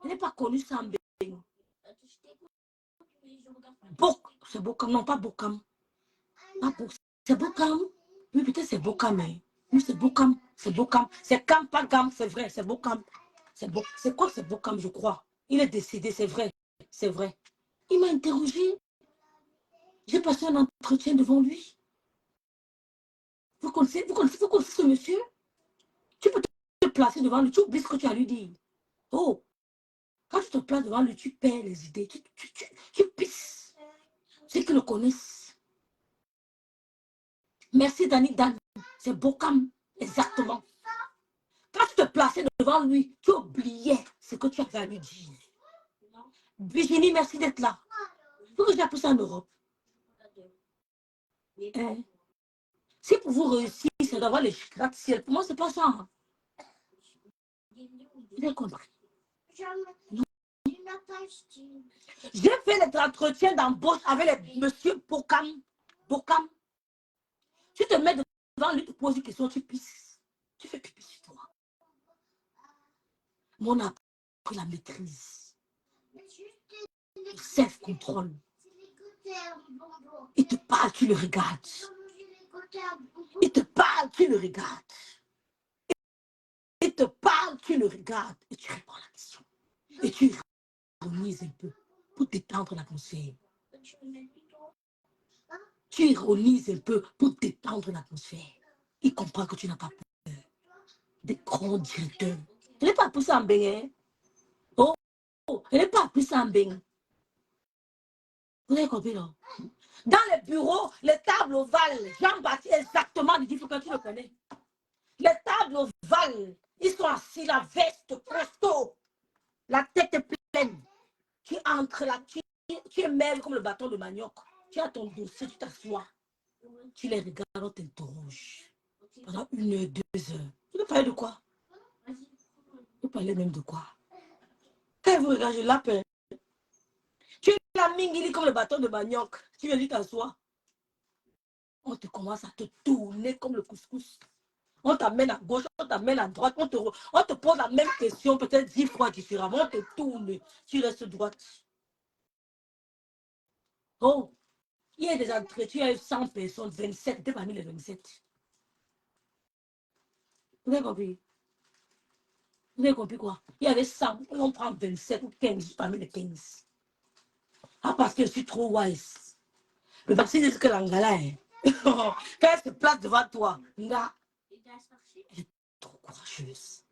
Je n'ai pas connu ça en Bénin. C'est Bocam, non pas Bocam. C'est Bocam. Oui, peut-être c'est Bocam. Hein. Oui, c'est Bocam. C'est Bocam. C'est Cam, pas Gam, c'est vrai. C'est Bocam. C'est quoi, c'est Bocam, je crois. Il est décédé, c'est vrai. C'est vrai. Il m'a interrogé. J'ai passé un entretien devant lui. Vous connaissez ce monsieur? Tu peux te placer devant lui, tu oublies ce que tu as lui dit. Oh, quand tu te places devant lui, tu perds les idées. Tu pisses. Ceux qui le connaissent. Merci, Dani Dan. C'est Bocam, exactement. Quand tu te plaçais devant lui, tu oubliais ce que tu avais à lui dire. Virginie, merci d'être là. Pourquoi j'ai appris ça en Europe? Hein? Si pour vous réussir, c'est d'avoir les gratte-ciel. Pour moi, c'est pas ça. Hein. Vous avez compris? J'ai fait des entretiens d'embauche avec les monsieur Bocam. Bocam. Tu te mets devant lui, tu poses une question, tu pisses. Tu fais pipi sur toi. Mais on a pris la maîtrise. Le self-control. Il te parle, tu le regardes. Il te parle, tu le regardes. Il te parle, tu le regardes. Et tu réponds à la question. Et tu ironises un peu pour détendre l'atmosphère. Tu ironises un peu pour détendre l'atmosphère. Il comprend que tu n'as pas peur. Des grands directeurs. Je n'ai pas appris ça en Bénin. Oh, je n'ai pas appris ça en Bénin. Vous avez compris, non? Dans les bureaux, les tables ovales, Jean-Baptiste, exactement, il dit, faut que tu le connais. Les tables ovales, ils sont assis, la veste, costaud, la tête est pleine. Tu entres là, tu es maigre comme le bâton de manioc. Tu as ton dossier, tu t'assois. Tu les regardes, on t'interroge. Pendant 1 heure, 2 heures. Tu veux parler de quoi? Tu veux parler même de quoi? Quand vous regardez, je l'appelle. Tu es la mingili comme le bâton de manioc. Tu viens t'asseoir. On te commence à te tourner comme le couscous. On t'amène à gauche, on t'amène à droite. On te pose la même question, peut-être 10 fois différemment. On te tourne. Tu restes droite. Oh, il y a des entretiens, il y a 100 personnes, 27, t'es parmi les 27. Vous avez compris? Vous avez compris quoi? Il y avait 100, on prend 27 ou 15 parmi les 15. Ah, parce que je suis trop wise. Le vaccin dit que l'angala est. Quand elle se place devant toi, là, elle est trop courageuse.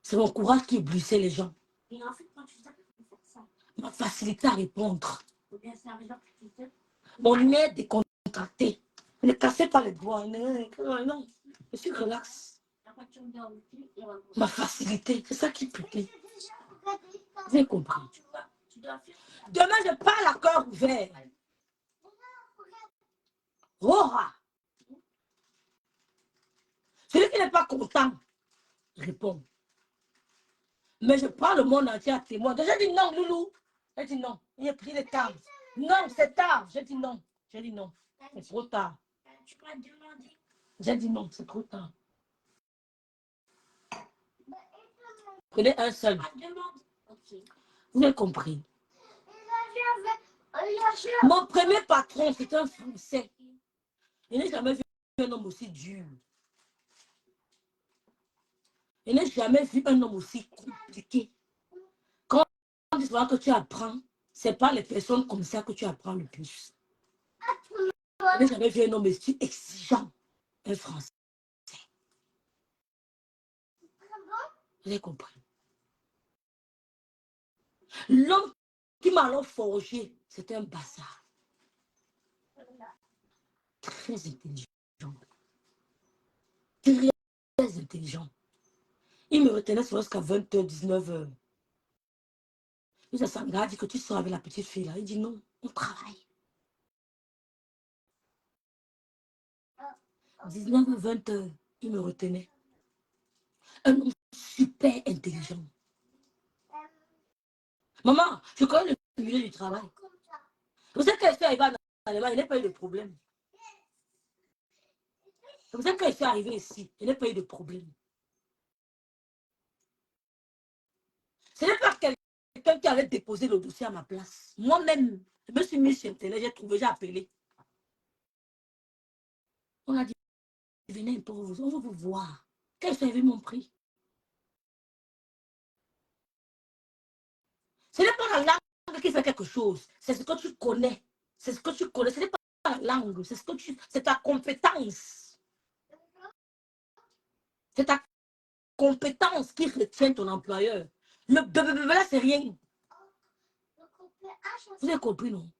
C'est mon courage qui éblouissait les gens. Ma facilité à répondre. Mon nez décontracté. Ne cassez pas les doigts. Non, je suis relax. Ma facilité, c'est ça qui plaît. Vous avez compris? Demain, je parle à cœur ouvert. Rora. Celui qui n'est pas content, répond. Mais je prends le monde entier à témoin. J'ai dit non, Loulou. J'ai dit non. Il a pris le temps. Non, c'est tard. J'ai dit non. J'ai dit non. C'est trop tard. J'ai dit non, c'est trop tard. Prenez un seul. Vous avez compris? Mon premier patron, c'est un Français. Je n'ai jamais vu un homme aussi dur. Je n'ai jamais vu un homme aussi compliqué. Quand on dit souvent que tu apprends, ce n'est pas les personnes comme ça que tu apprends le plus. Je n'ai jamais vu un homme aussi exigeant, un Français. Vous avez compris? L'homme qui m'a alors forgé, c'était un bâtard. Très intelligent. Très intelligent. Il me retenait jusqu'à 20h, 19h. Il a dit que tu sors avec la petite fille là. Il dit non, on travaille. 19h, 20h, il me retenait. Un homme super intelligent. Maman, je connais le milieu du travail. Vous savez qu'elle fait arriver en Allemagne, il n'a pas eu de problème. C'est pour ça que quand je suis arrivée ici, je n'ai pas eu de problème. Ce n'est pas quelqu'un qui allait déposer le dossier à ma place. Moi-même, je me suis mis sur Internet, j'ai trouvé, j'ai appelé. On a dit, venez un peu, on va vous voir. Quand je suis arrivée, mon prix. Ce n'est pas la langue qui fait quelque chose. C'est ce que tu connais. C'est ce que tu connais. Ce n'est pas la langue. C'est ta compétence. C'est ta compétence qui retient ton employeur. Le bébé là, c'est rien. Vous avez compris, non?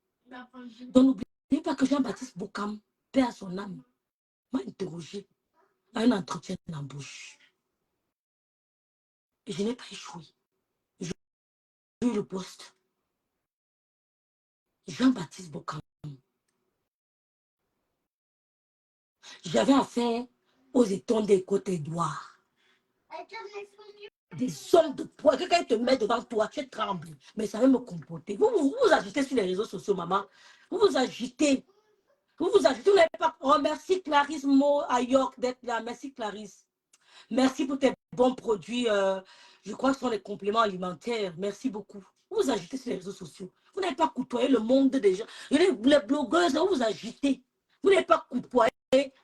Donc, n'oubliez pas que Jean-Baptiste Bokam, paix à son âme, m'a interrogé à un entretien d'embauche. Et je n'ai pas échoué. J'ai eu le poste. Jean-Baptiste Bokam. J'avais affaire aux étons des Côtes-Édouard. Des hommes de poids. Quelqu'un te met devant toi, tu trembles. Mais ça va me comporter. Vous agitez sur les réseaux sociaux, maman. Vous vous agitez. Vous n'avez pas. Oh, merci Clarisse Mo à York d'être là. Merci Clarisse. Merci pour tes bons produits. Je crois que ce sont les compléments alimentaires. Merci beaucoup. Vous vous agitez sur les réseaux sociaux. Vous n'avez pas côtoyé le monde des gens. Les blogueuses, vous vous agitez. Vous n'avez pas côtoyé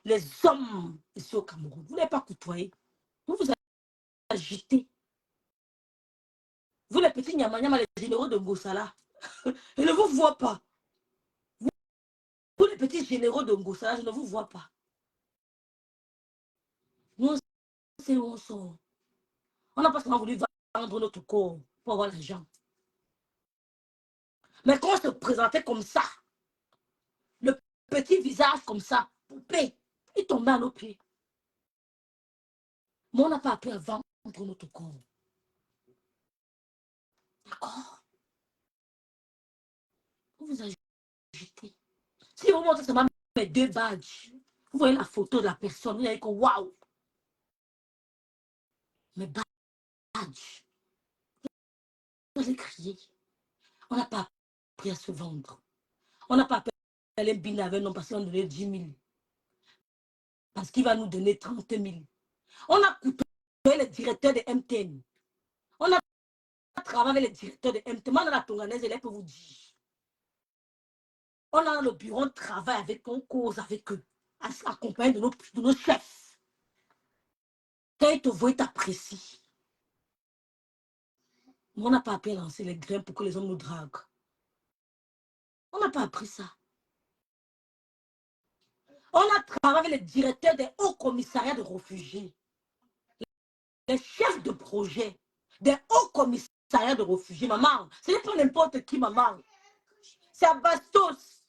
les hommes ici au Cameroun. Vous n'avez pas côtoyé. Vous vous agitez. Vous les petits nyama, les généraux de Ngosala. Je ne vous vois pas. Vous les petits généraux de Ngosala, je ne vous vois pas. Nous, c'est où on sort. On n'a pas seulement voulu vendre notre corps pour avoir l'argent. Mais quand on se présentait comme ça, le petit visage comme ça, poupée, il tombait à nos pieds. Mais on n'a pas appris à vendre notre corps. D'accord? Vous vous agitez. Si vous montrez seulement mes 2 badges, vous voyez la photo de la personne, vous allez dire waouh! Mes badges. Vous allez crier. On n'a pas appris à se vendre. On n'a pas appris à aller bien avec nous parce qu'on donnait 10 000. Parce qu'il va nous donner 30 000. On a coupé les directeurs de MTN. On a travaillé avec les directeurs de MTN. Moi, dans la Tonganaise, elle peut vous dire. On a le bureau de travail avec eux, on cause avec eux, accompagné de nos chefs. Quand ils te voient, ils t'apprécient. On n'a pas appris à lancer les grains pour que les hommes nous draguent. On n'a pas appris ça. On a travaillé avec les directeurs des hauts commissariats de réfugiés, les chefs de projet des hauts commissariats de réfugiés. Maman, ce n'est pas n'importe qui, maman. C'est à Bastos.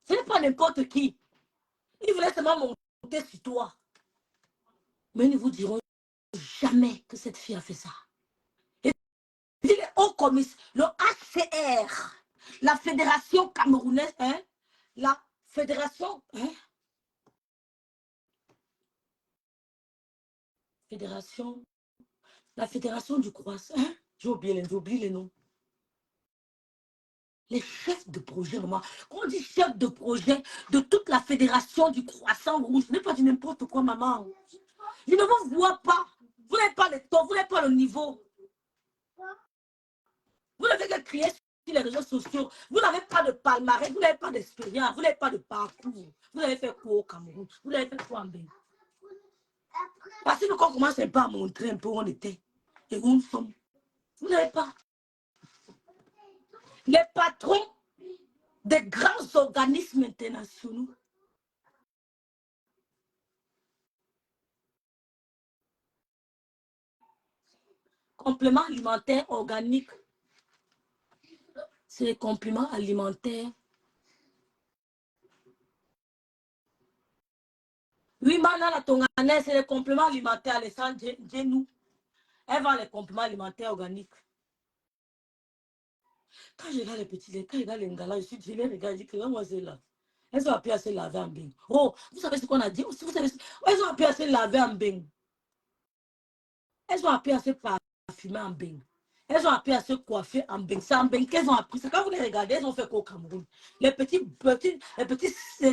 Ce n'est pas n'importe qui. Ils voulaient seulement monter sur toi. Mais ils ne vous diront jamais que cette fille a fait ça. Et les hauts commissaires, le HCR, la Fédération camerounaise, hein, la Fédération, hein, la Fédération du croissant, hein, j'ai oublié les noms. Les chefs de projet, maman. Quand on dit chef de projet de toute la Fédération du croissant rouge, ce n'est pas du n'importe quoi, maman. Je ne vous vois pas. Vous n'avez pas le temps, vous n'avez pas le niveau. Vous n'avez que crier sur les réseaux sociaux. Vous n'avez pas de palmarès, vous n'avez pas d'expérience, vous n'avez pas de parcours. Vous avez fait quoi au Cameroun? Vous avez fait quoi en Bénin? Parce que quand on commence un peu à montrer un peu où on était et où nous sommes, vous n'avez pas. Les patrons des grands organismes internationaux. Compléments alimentaires organiques. C'est les compléments alimentaires. Oui, maintenant, la Tonganaise, c'est les compléments alimentaires. Alessandre Djenou. Elle vend les compléments alimentaires organiques. Quand je regarde les petits, quand je regarde les ngala, je les regarde, je dis que moi, c'est là. Elles ont appris à se laver en bain. Oh, vous savez ce qu'on a dit? Vous savez, elles ont appris à se laver en bain. Elles ont appris à se parfumer en bain. Elles ont appris à se coiffer en bengue. C'est en bengue qu'elles ont appris. C'est quand vous les regardez, elles ont fait quoi au Cameroun? Les petits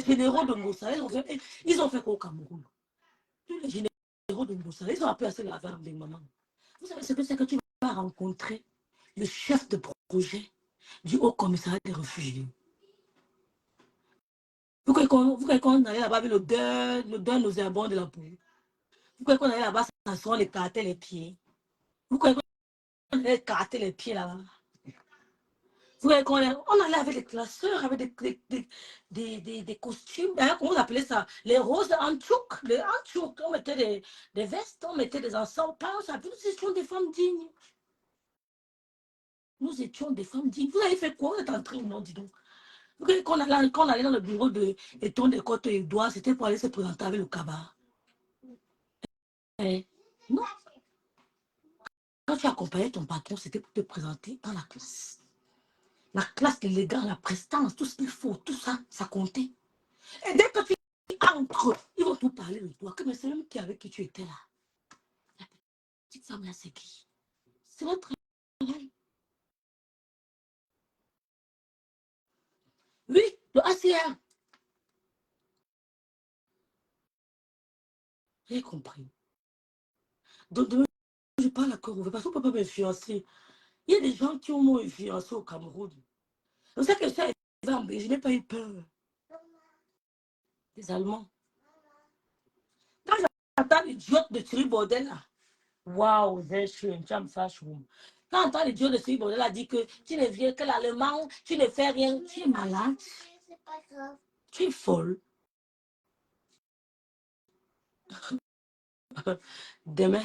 généraux de Moussa, ils ont fait quoi au Cameroun? Tous les généraux de Moussa, ils ont appris à se laver en bengue, maman. Vous savez ce que c'est que tu vas rencontrer le chef de projet du Haut Commissariat des réfugiés. Vous croyez qu'on allait là-bas avec l'odeur nauséabonde de la peau? Vous croyez qu'on allait là-bas sans les carter les pieds? Vous croyez qu'on allait carter les pieds là-bas? Vous voyez qu'on allait avec des classeurs, avec des costumes. D'ailleurs, comment on appelait ça? Les roses en tchouk. Les en tchouk. On mettait des vestes, on mettait des ensembles. Nous étions des femmes dignes. Nous étions des femmes dignes. Vous avez fait quoi? Vous êtes entrés ou non, dis donc? Vous voyez qu'on allait dans le bureau de Eton de Côte d'Ivoire, c'était pour aller se présenter avec le cabas. Non. Quand tu accompagnais ton patron, c'était pour te présenter dans la classe. La classe, l'élégance, la prestance, tout ce qu'il faut, tout ça, ça comptait. Et dès que tu entres, ils vont tout parler de toi. Que c'est l'homme avec qui tu étais là. La petite femme là, c'est qui? C'est notre travail. Oui, le ACR. J'ai compris. Donc, demain, je parle à corps ouvert parce qu'on ne peut pas m'influencer. Il y a des gens qui m'ont influencé au Cameroun. C'est ça que je n'ai pas eu peur. Des Allemands. Quand j'entends l'idiote de Thierry Bordel là, waouh, c'est schön, tu me fais chaud. Quand j'entends l'idiote de Thierry Bordel là dit que tu ne viens que l'allemand, tu ne fais rien, tu es malade. C'est pas grave. Tu es folle. Demain,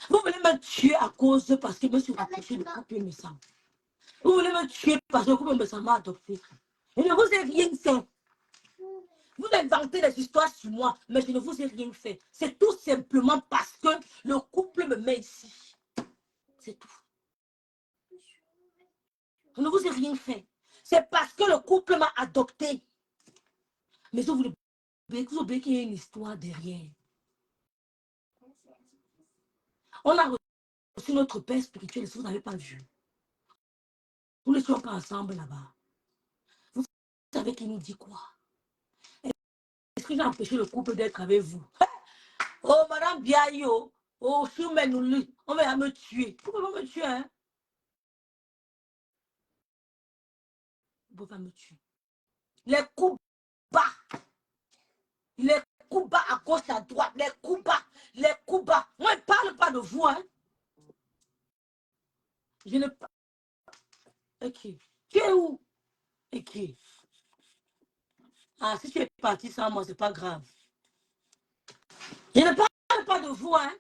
vous voulez me tuer à cause parce que je me suis rapproché de couple me semble. Vous voulez me tuer parce que le couple me semble m'a adopté. Je ne vous ai rien fait. Vous inventez des histoires sur moi, mais je ne vous ai rien fait. C'est tout simplement parce que le couple me met ici. C'est tout. Je ne vous ai rien fait. C'est parce que le couple m'a adopté. Mais vous oubliez qu'il y a une histoire derrière. On a reçu notre père spirituel, si vous n'avez pas vu. Nous ne sommes pas ensemble là-bas. Vous savez qu'il nous dit quoi? Est-ce que j'ai empêché le couple d'être avec vous? Oh, madame Biayo, oh, Choumenouli, on va me tuer. Pourquoi on va me tuer, hein? On va me tuer. Les coups bas. Les coups bas à gauche, à droite. Les coups bas. Les coups bas. Moi, je ne parle pas de vous, hein? Je ne parle. Ok. Tu es où? Ok. Ah, si tu es parti sans moi, c'est pas grave. Je ne parle pas de vous, hein?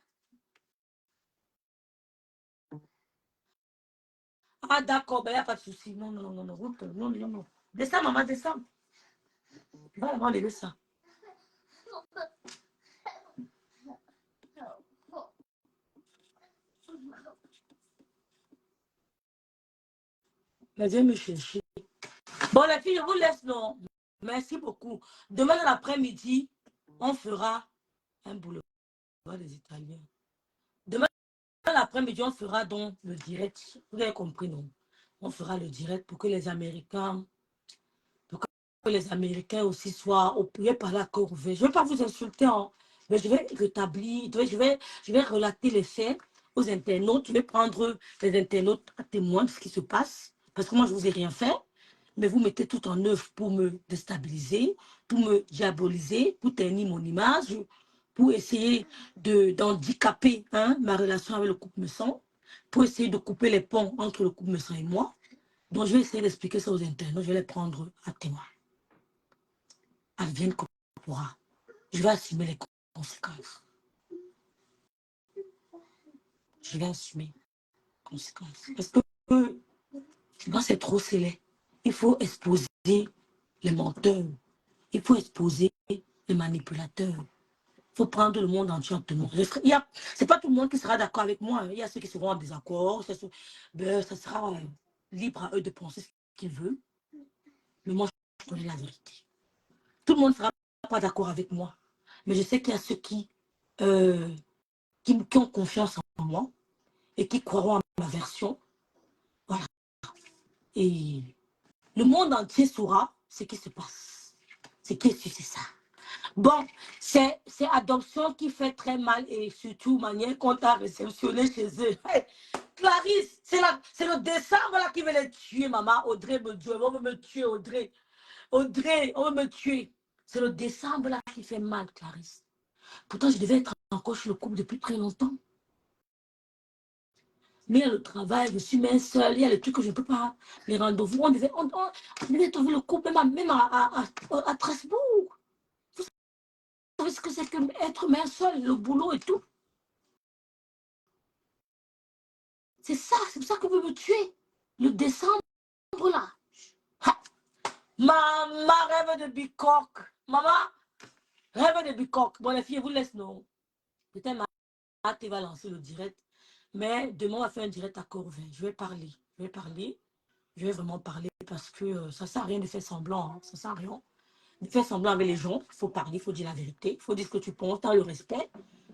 Ah, d'accord, ben, il n'y a pas de souci. Non, non, non, non, non, non, non. Descends, maman, descends. Tu vas avoir lever ça. Mais viens me chercher. Bon, les filles, je vous laisse, non? Merci beaucoup. Demain, dans l'après-midi, on fera un boulevard des Italiens. Demain, dans l'après-midi, on fera donc le direct. Vous avez compris, non? On fera le direct pour que les Américains aussi soient au pied par la corps ouvert. Je ne vais pas vous insulter, hein, mais je vais rétablir, je vais relater les faits aux internautes. Je vais prendre les internautes à témoin de ce qui se passe. Parce que moi, je ne vous ai rien fait. Mais vous mettez tout en œuvre pour me déstabiliser, pour me diaboliser, pour ternir mon image, pour essayer d'handicaper ma relation avec le couple Messon, pour essayer de couper les ponts entre le couple Messon et moi. Donc, je vais essayer d'expliquer ça aux internautes. Je vais les prendre à témoin. Advienne qu'on pourra. Je vais assumer les conséquences. Je vais assumer les conséquences. Parce que quand c'est trop scellé, il faut exposer les menteurs. Il faut exposer les manipulateurs. Il faut prendre le monde entier en témoin. C'est pas tout le monde qui sera d'accord avec moi. Il y a ceux qui seront en désaccord. Ça sera libre à eux de penser ce qu'ils veulent. Mais moi, je connais la vérité. Tout le monde ne sera pas d'accord avec moi. Mais je sais qu'il y a ceux qui ont confiance en moi et qui croiront à ma version. Voilà. Et le monde entier saura ce qui se passe. C'est ça. Bon, c'est adoption qui fait très mal et surtout manière qu'on t'a réceptionné chez eux. Hey, Clarisse, c'est le décembre là qui veut les tuer, maman. Audrey me dit, on veut me tuer, Audrey. Audrey, on veut me tuer. C'est le décembre là qui fait mal, Clarisse. Pourtant, je devais être encore chez le couple depuis très longtemps. Mais il y a le travail, je suis mère seule, il y a les trucs que je ne peux pas, les rendez-vous. On devait trouver le couple même à Strasbourg. Vous savez ce que c'est que être mère seule, le boulot et tout. C'est ça, c'est pour ça qu'on veut me tuer. Le décembre, là. Ha. Maman rêve de bicoque. Maman rêve de bicoque. Bon, les filles, vous laissez, non. Peut-être tu vas lancer le direct. Mais demain, on va faire un direct à Corvin. Je vais parler. Je vais vraiment parler parce que ça ne sert à rien de faire semblant. Hein. Ça ne sert à rien de faire semblant avec les gens. Il faut parler, il faut dire la vérité. Il faut dire ce que tu penses, tu as le respect.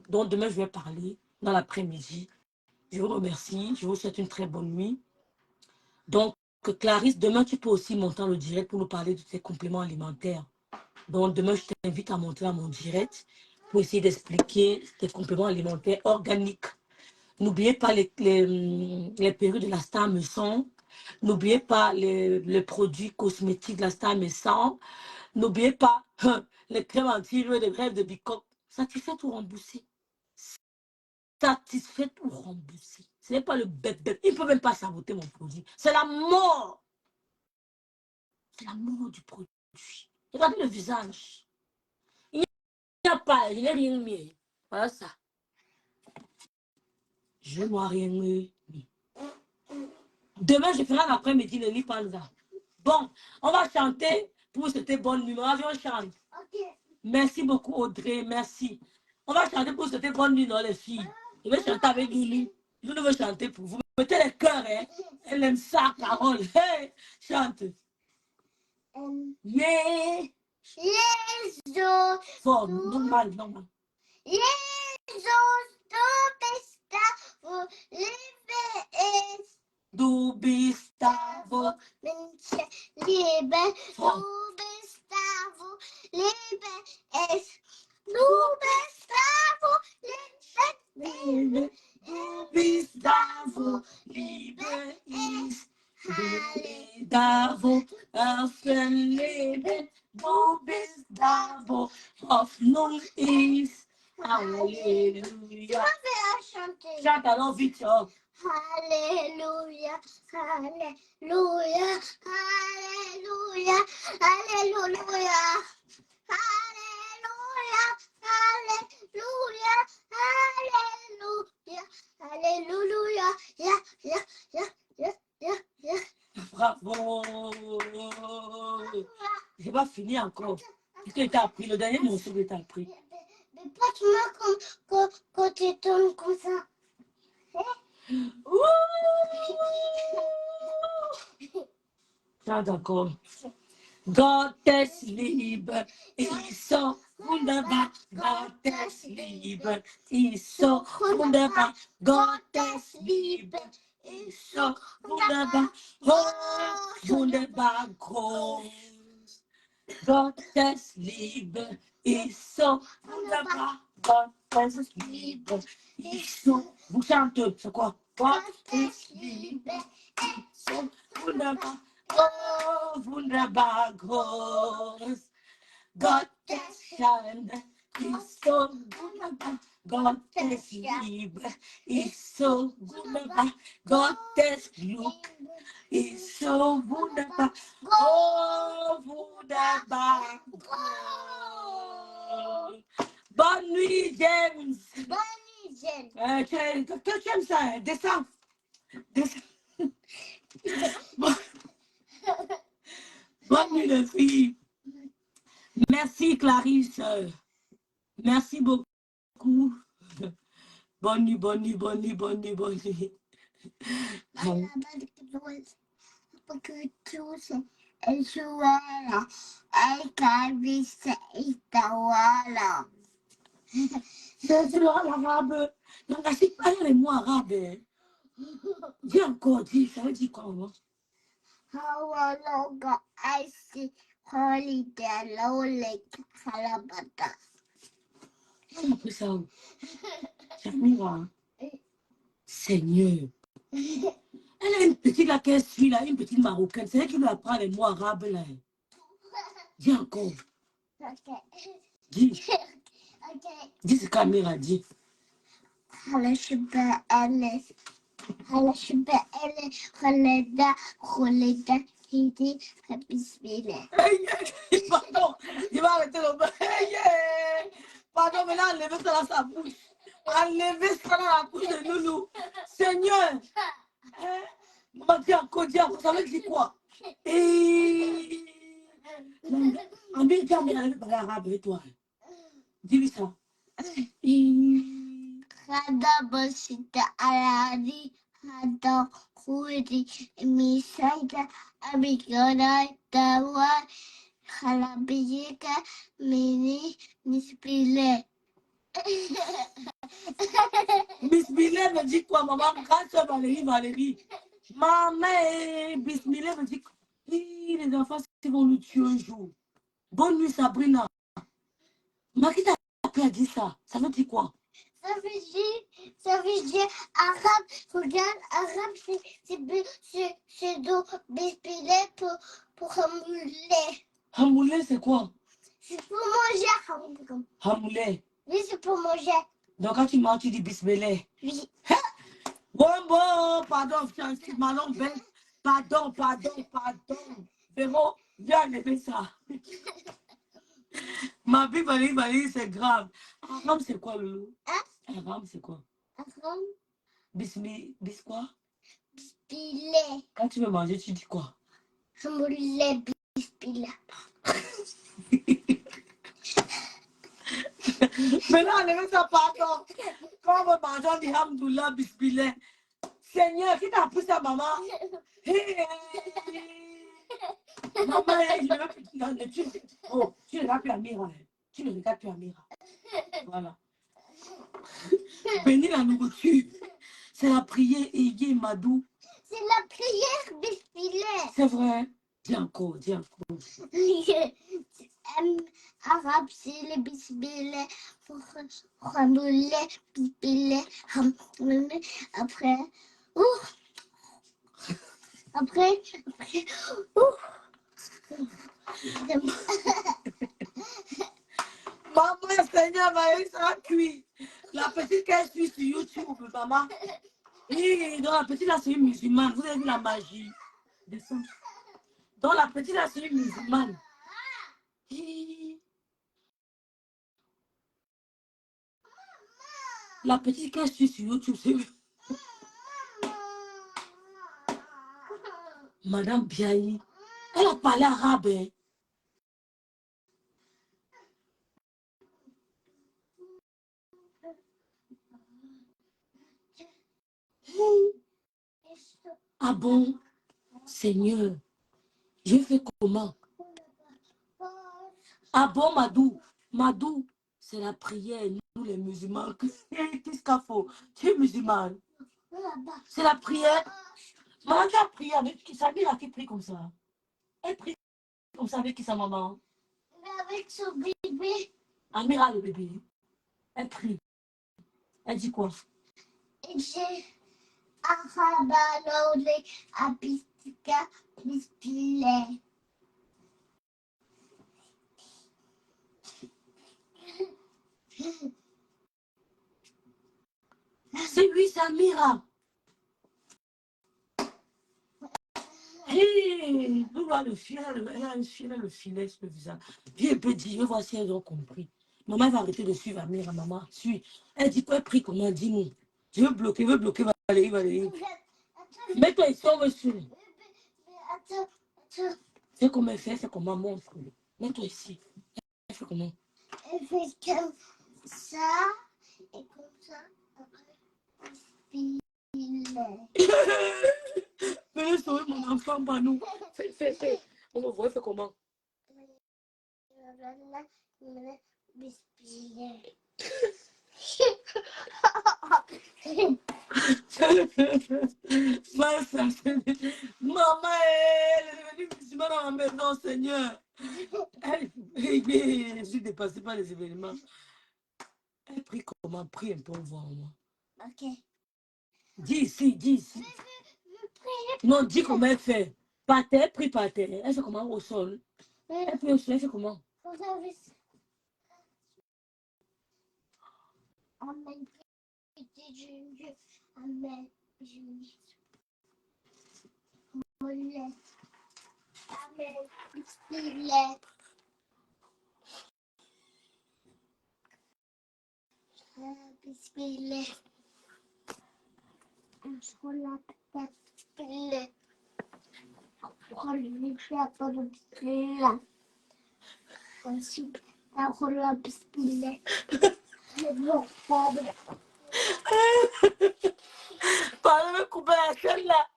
Donc, demain, je vais parler dans l'après-midi. Je vous remercie. Je vous souhaite une très bonne nuit. Donc, Clarisse, demain, tu peux aussi monter dans le direct pour nous parler de tes compléments alimentaires. Donc, demain, je t'invite à monter à mon direct pour essayer d'expliquer tes compléments alimentaires organiques. N'oubliez pas les perruques de la Star Maison. N'oubliez pas les produits cosmétiques de la Star Maison. N'oubliez pas les crèmes anti-rides de grève de bicoque. Satisfait ou remboursé. Satisfait ou remboursé. Ce n'est pas le bête. Il ne peut même pas saboter mon produit. C'est la mort. C'est la mort du produit. Regardez le visage. Il n'y a pas, je n'ai rien mis. Voilà ça. Je n'ai rien mis. Demain, je ferai l'après-midi le lit panza. Bon, on va chanter pour cette bonne nuit. On chante. Okay. Merci beaucoup, Audrey. Merci. On va chanter pour cette bonne nuit, non, les filles. Je vais chanter avec Lulu. Je veux chanter pour vous. Mettez les cœurs, hein. Elle aime ça, Carole. Hey, chante. Yeah. Jesus. Bon, normal. Jesus, du bist da, wo Menschen lieben. Du bist da, wo Leben ist. Du bist da, wo Leben Liebe, du bist da, wo Liebe ist. Du bist da, wo Leben, du bist da, wo Hoffnung ist. Halleluja. Chante alors vite. Alléluia, Alléluia, Alléluia, Alléluia, Alléluia, Alléluia, Alléluia, Alléluia. Bravo. J'ai pas fini encore. Qu'est-ce que tu as appris? Le dernier morceau que tu as appris. Mais pas toi quand tu tournes comme ça. Ah, d'accord. Gottes Liebe ist so wunderbar. Gottes Liebe ist so wunderbar. Gottes Liebe ist so wunderbar. Oh, wunderbar groß. Gottes Liebe ist so wunderbar. Gottes Liebe ist so. Vous chantez, c'est quoi? Gottes Liebe ist so wunderbar. Oh, wunderbar groß. Gottes Schande ist so wunderbar. Gottes Liebe ist so wunderbar. Gottes Glück ist so wunderbar. Oh, wunderbar groß. Bonne nuit, James. Bonne nuit, Jen. Tu aimes ça, hein? Descends. Bonne nuit, les filles. Merci, Clarisse. Merci beaucoup. Bonne nuit. C'est l'arabe. Non, c'est pas les mots arabes. Dis encore, dis, ça veut dire quoi, maman? How long I see holiday lonely Kalabata. On a pris ça où? Samira. Seigneur. Elle a une petite là qu'elle suit là, une petite marocaine. C'est elle qui lui apprend les mots arabes là. Dis encore. Okay. Dis. Okay. Dis ce qu'Amira dit. Halashba Alice. Halashba Alice. Kholeda. Hidi. Bismillah. Pardon. Il va arrêter le bain. Pardon, mais là, enlevez ça dans sa bouche. Enlevez ça dans la bouche de Loulou. Seigneur. Maman, dis encore, ça veut dire quoi? Et... Amir, dis Amir, elle veut parler arabe avec toi. Dis-lui ça. Hada basita aladi. Hada khuri. Misaida. Abigara. Dawa. Halabiyeka. Mini. Bismillah. Bismillah me dit quoi, maman? Grâce Valérie. Maman, Bismillah me dit quoi? Les enfants, ils vont nous tuer un jour. Bonne nuit, Sabrina. Marie t'a appris à dire ça. Ça veut dire quoi? Ça veut dire arabe. Regarde, arabe, c'est do bismillah pour hamouler. Hamouler, c'est quoi? C'est pour manger. Hamouler. Oui, c'est pour manger. Donc quand tu manges, tu dis Bismillah. Oui. Bon, pardon, ma langue belle. Pardon. Véro, viens enlever ça. Ma vie, Valérie, c'est grave. Aram, c'est quoi, Loulou? Aram, c'est quoi? Aram. Bis quoi? Bismillah. Quand tu veux manger, tu dis quoi? Hamouler, bismillah. Maintenant, enlevez ça, pardon. Quand on va manger, on dit Hamdoullah, Bismillah. Seigneur, qui t'a appris ça, maman? Maman, tu ne regardes plus Amira. Tu ne regardes plus Amira. Voilà. Bénis la nourriture. C'est la prière, Eye Madou. C'est la prière, bismillah. C'est vrai. Dis encore. Arabe, c'est le bismillah. Hamouler, bismillah. Après. Après. Maman, Seigneur, Marie, ça a cuit. La petite qu'elle suit sur YouTube, maman. Et donc la petite là, c'est une musulmane. Vous avez vu la magie. Descends. Donc la petite là, c'est une musulmane. La petite qu'elle suit sur YouTube, c'est Madame Biaï. Elle a parlé arabe. Hein. Ah bon, Seigneur, je fais comment? Ah bon, Madou, c'est la prière, nous les musulmans. Qu'est-ce qu'il faut? Tu es musulmane. C'est la prière. Maman, tu as prié avec qui? Samira qui prie comme ça. Elle prie comme ça avec qui sa maman? Avec son bébé. Amira, le bébé. Elle prie. Elle dit quoi? J'ai Arabalole Abistika Bismillah. C'est lui, Samira. Hé, nous voir le filet, elle a un filet, le filet sur le visage. Puis elle peut dire, je vais voir si elles ont compris. Maman, elle va arrêter de suivre Amira, maman. Suis. Elle dit quoi, elle prie comment? Dis-nous. Je veux bloquer Valérie. Mets-toi ici, on veut suivre. Attends. C'est comment elle fait, c'est comment montre. Mets-toi ici. Elle fait comment? Elle fait comme ça et comme ça. Après, Bismillah. Venez sauver mon enfant, pas nous. Fais. On me voit, fais comment? Bismillah. Ma femme, maman, elle est devenue musulmane dans ma maison, Seigneur. Je suis dépassée par les événements. Elle prie comment? Prie un peu, on voit moi. Ok. Dis ici, dis ici. Non, dis comment elle fait. Par terre, prie par terre. Elle fait comment au sol? Elle prie au sol, elle fait comment? Amen. Amen. Amen. Bismillah. Bismillah. Bismillah. Bismillah. Bismillah. Bismillah. Pardon, je vais couper la chaîne là.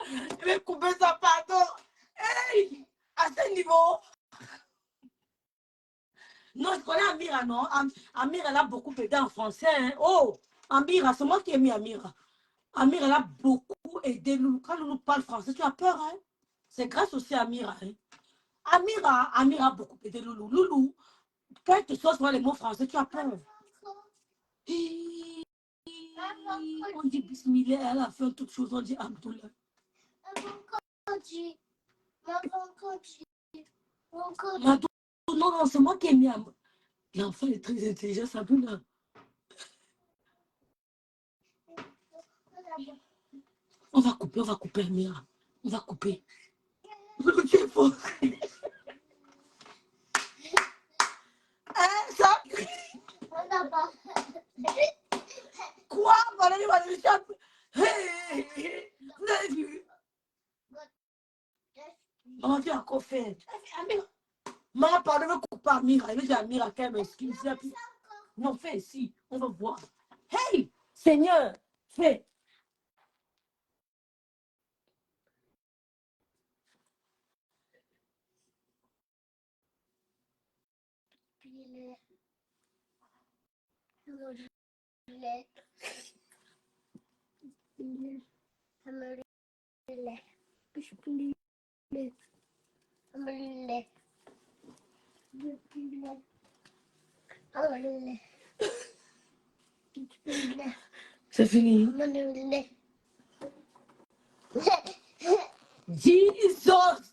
Je vais couper ça, pardon. Hey! À ce niveau. Non, je connais Amira, non? Amira, elle a beaucoup aidé en français. Hein. Oh! Amira, c'est moi qui ai mis Amira. Amira, elle a beaucoup aidé Loulou. Quand Loulou parle français, tu as peur, hein? C'est grâce aussi à Amira. Hein? Amira a beaucoup aidé Loulou. Loulou, quand tu sors sur les mots français, tu as peur. On dit Bismillah, elle a fait toute chose, on dit Abdullah. Non, non, c'est moi qui ai mis Amira. L'enfant est très intelligent, Sabrina. On va couper, Amira. On va couper. Tu es fort. Hein, ça? Quoi? Valérie, hey, vous avez vu? Maman, tu as encore fait. Amira. Maman, pardon, ne coupe pas Amira. Il veut dire Amira qu'elle m'excuse. Non, fais ici. On va voir. Hey, Seigneur, fais. C'est fini. Jesus.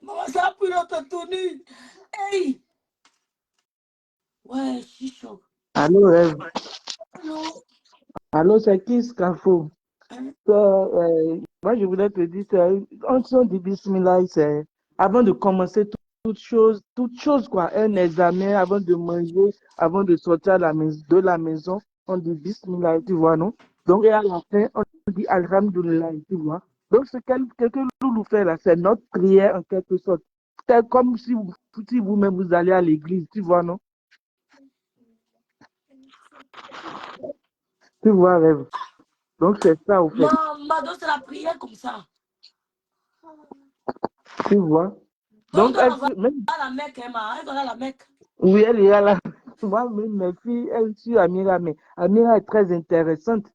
Maman, ça a pris notre tenue. Hey. Ouais, je suis chaud. Allô, Eve. Allô? Allô, c'est qui Scafo? Moi, je voulais te dire, on dit Bismillah, c'est avant de commencer toute chose, quoi, un examen, avant de manger, avant de sortir de la maison, on dit Bismillah, tu vois, non? Donc, et à la fin, on dit Alhamdulillah, tu vois. Donc, ce que Loulou fait là, c'est notre prière en quelque sorte. C'est comme si vous-même vous allez à l'église, tu vois, non? Tu vois, Rêve. Donc, c'est ça, au fait. Maman, c'est la prière comme ça. Tu vois? Donc, Donc, on va à la Mecque, Emma. Elle doit aller à la Mecque. oui, elle est là. Moi, même mes filles, elles suivent Amira, mais Amira est très intéressante.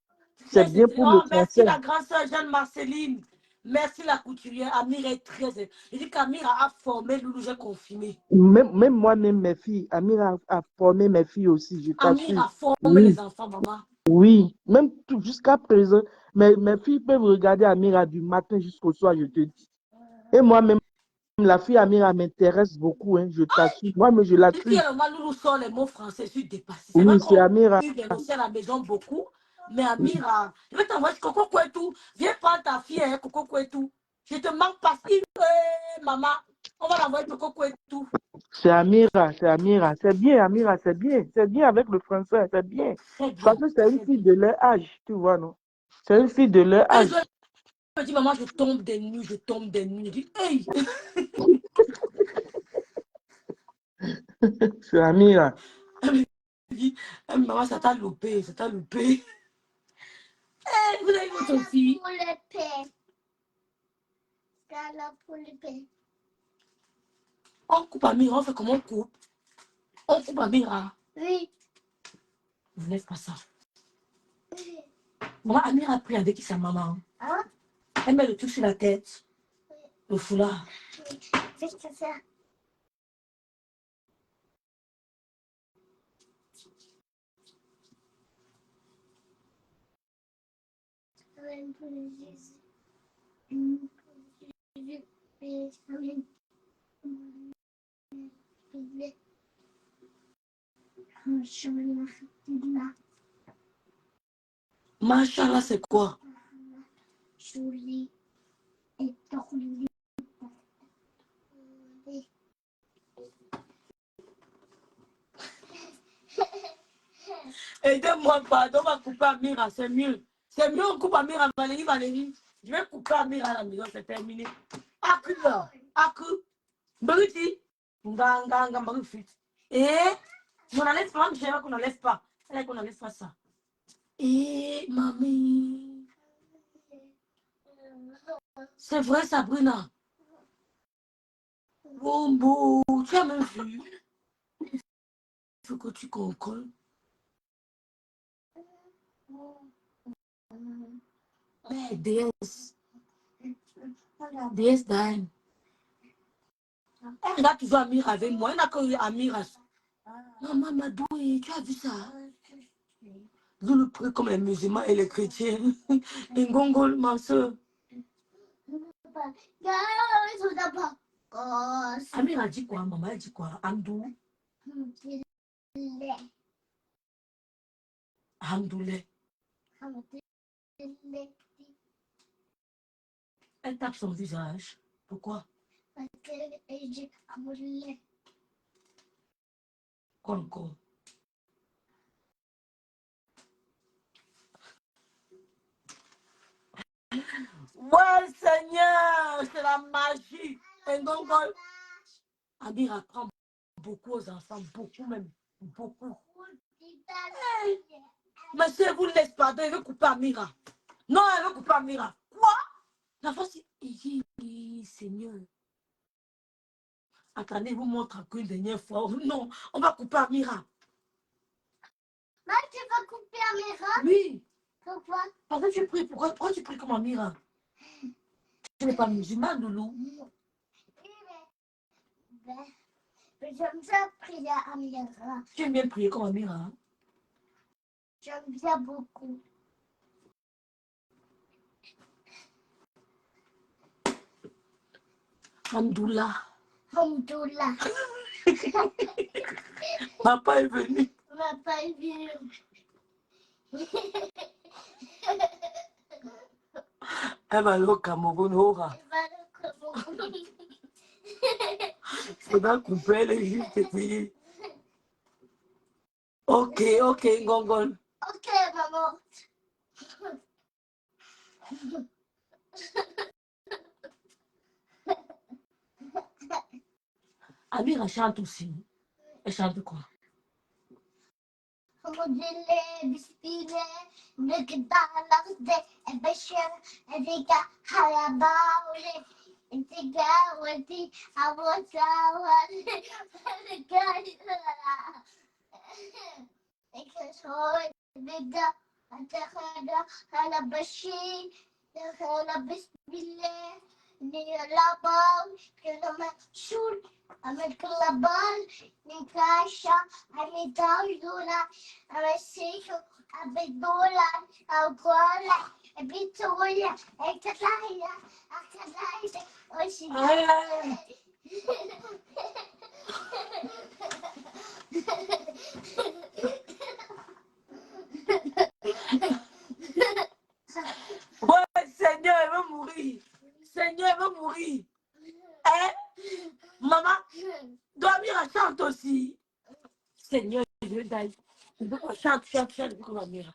C'est bien pour le Merci français. la grande sœur Jeanne-Marceline. Merci la couturière. Amira est très... Je dis qu'Amira a formé Loulou, j'ai confirmé. Même moi-même, mes filles, Amira a formé mes filles aussi, je t'assure. Amira forme Oui, les enfants, maman. oui. Même jusqu'à présent, mes filles peuvent regarder Amira du matin jusqu'au soir, je te dis. Et moi-même, la fille Amira m'intéresse beaucoup, hein, je t'assure. Moi-même, je la Depuis suis. que Loulou sort les mots français, je suis dépassée. C'est vrai Oui, c'est qu'on Amira. dénonçait à la maison beaucoup, mais Amira, je vais t'envoyer Coco Kouetou. Viens prendre ta fille, hein, Coco Kouetou. Je te manque parce que, maman, on va l'envoyer Coco Kouetou. C'est Amira, c'est Amira. C'est bien, Amira, c'est bien. C'est bien avec le français, c'est bien. Très bien. Parce que c'est une fille de leur âge, tu vois, non? C'est une fille de leur âge. Je me dis, maman, je tombe des nues. Je dis, hey! C'est Amira. Elle me dit, maman, ça t'a loupé. Hey, vous avez votre fille. On coupe Amira, on fait comment on coupe? On coupe Amira. Oui. Ne laisse pas ça. Moi, Amira a pris avec sa maman. Hein? Elle met le truc sur la tête. Oui. Le foulard. Oui. Qu'est-ce que c'est? Machallah, c'est quoi? Julie et Torli. Aidez-moi, pardon, on va couper Amira, c'est mieux. C'est mieux, on coupe Amira, Valérie. Je vais couper Amira à la maison, c'est terminé. Aku, Aku, Bruti, Nganga, Brufit. Et, on n'enlève pas, je sais qu'on n'enlève pas. Elle qu'on n'enlève pas ça. Et, mamie. C'est vrai, Sabrina. Bombo, tu as même vu. Il faut que tu concolles. Mais DS Dime. Elle a toujours Amira avec moi. Elle n'a que Amira. Maman Madoué, tu as vu ça? Vous le prie comme les musulmans et les chrétiens. Ngongol, ma soeur. Amira dit quoi? Maman, elle dit quoi? Amdou? Hamdoulé. Elle tape son visage. Pourquoi? Quoi encore? Ouais, Seigneur, c'est la magie. Ngongol. Amira prend beaucoup aux enfants, beaucoup même. Beaucoup. Hey. Mais si elle vous laisse pas, elle veut couper Amira. Non, elle veut couper Amira. Quoi? La fois, Seigneur. Attendez, je vous montre une dernière fois. Non, on va couper Amira. Mais tu vas couper Amira? Oui. Pourquoi? Parce que tu pries. Pourquoi tu pries comme Amira? Tu n'es pas musulman, Loulou. Mais j'aime bien prier Amira. Tu aimes bien prier comme Amira? J'aime bien beaucoup. Hamdoullah. Hamdoullah. Papa est venu. Papa est venu. Elle va aller au Cameroun, Hora. Faudra couper les justes pays. Ok, Ngongol. Ok, maman. Amira chante aussi. Elle chante quoi? Hamdoullah, bismillah, نقدر نقضي البشر هذيك حرباولي انت قاولتي ابو ساول شوي نقدر اتخذ على بشير دخل بسم الله نلعبال كلمة شول عمل كلابال نكاشا عمي دولار عمي سيكو عمي دولار أو كولا بيتولا اكتلايا اكتلايا وشي Ouais, Seigneur, elle veut mourir. Seigneur, elle veut mourir. Hein? Maman, Amira chante aussi. Seigneur, je vais d'aller. Chante, comme Amira.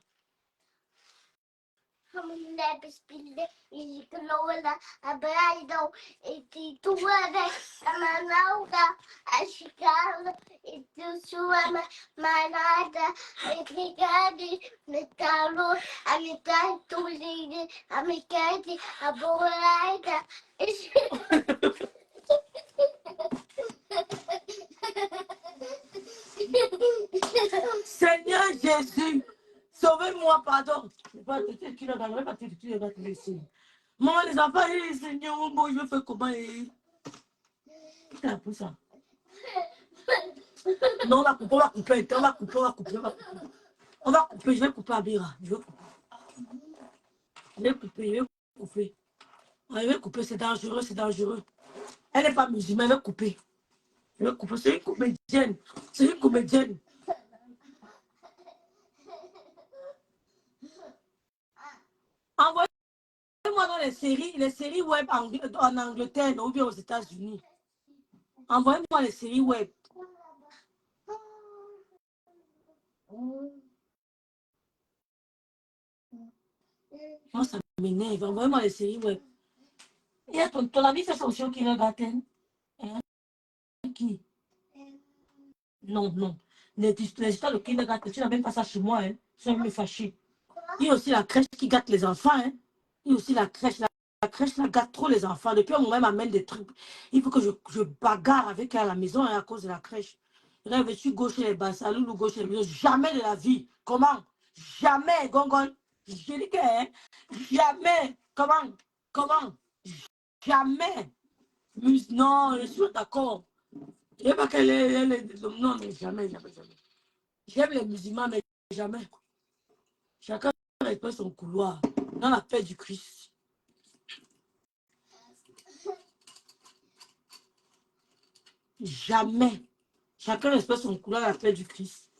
Seigneur Jésus, sauvez-moi, pardon. Je ne vais pas te laisser. Maman, les enfants, Seigneur, oh, bon, je vais faire comment? Qu'est-ce pour ça? Non, on va couper, on va couper, on va couper, on va couper, on va couper. On va couper, je vais couper Abira. Je vais couper. Je vais couper, je vais couper. Je vais couper, c'est dangereux, c'est dangereux. Elle n'est pas musulmane, elle va couper. Je vais couper, c'est une comédienne. C'est une comédienne. Envoyez-moi dans les séries web en Angleterre ou bien aux États-Unis. Envoyez-moi les séries web. Moi, ça m'énerve. Envoyez-moi les séries web. Et ton ami fait son show qui regarde. Qui? Non, non. Les histoires de kindergarten, tu n'as même pas ça chez moi. Hein. Je suis me fâché. Il y a aussi la crèche qui gâte les enfants. Hein. Il y a aussi la crèche. La crèche là, gâte trop les enfants. Depuis un moment, elle m'amène des trucs. Il faut que je bagarre avec elle à la maison hein, à cause de la crèche. Rêve, je suis gauche les bassalous, ou gauche les maisons. Jamais de la vie. Comment? Jamais, Gongon. Je dis que, hein, jamais. Comment? Jamais. Non, je suis d'accord. Je ne sais pas qu'elle est. Non, mais jamais. J'aime les musulmans, mais jamais. Chacun respecte son couloir. Dans la paix du Christ. Jamais. Chacun respecte son couloir dans la paix du Christ.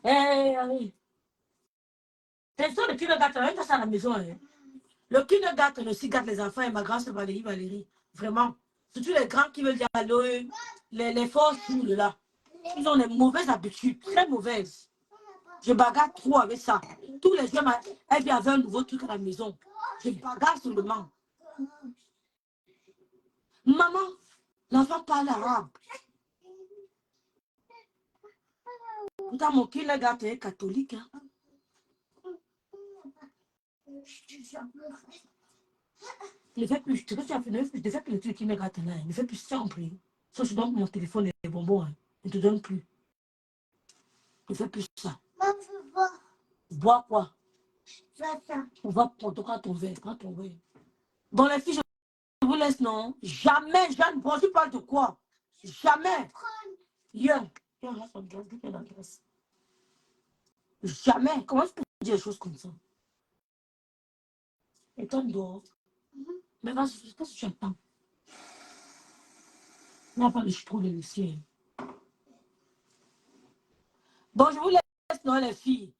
Allez. C'est ça le kindergarten. On a ça à la maison. Hein. Le kindergarten aussi gâte les enfants et ma grande sœur Valérie. Vraiment. Surtout les grands qui veulent dire allô, les forces là. Ils ont des mauvaises habitudes, très mauvaises. Je bagarre trop avec ça. Tous les jours, elle vient avec un nouveau truc à la maison. Je bagarre seulement. Maman, l'enfant parle arabe. Pourtant, mon kindergarten est catholique. Hein. Ne fais plus, tu as fait, ne fais plus le truc qui me gâte là. Ne fais plus ça en prix. Sauf que je donne mon téléphone et les bonbons. Hein. Ne te donne plus. Ne fais plus ça. Maman, je veux boire. Bois quoi? Ça. On va prendre ton verre. Prends ton verre. Bon, les filles, je vous laisse, non? Jamais, Jeanne, bon, tu parles de quoi? Jamais. Viens. Jamais. Comment je peux dire des choses comme ça? Et toi, dehors. Mais vas-y, qu'est-ce que tu attends? Il n'y a pas de je trouve le ciel. Bon, je vous laisse, non, les filles.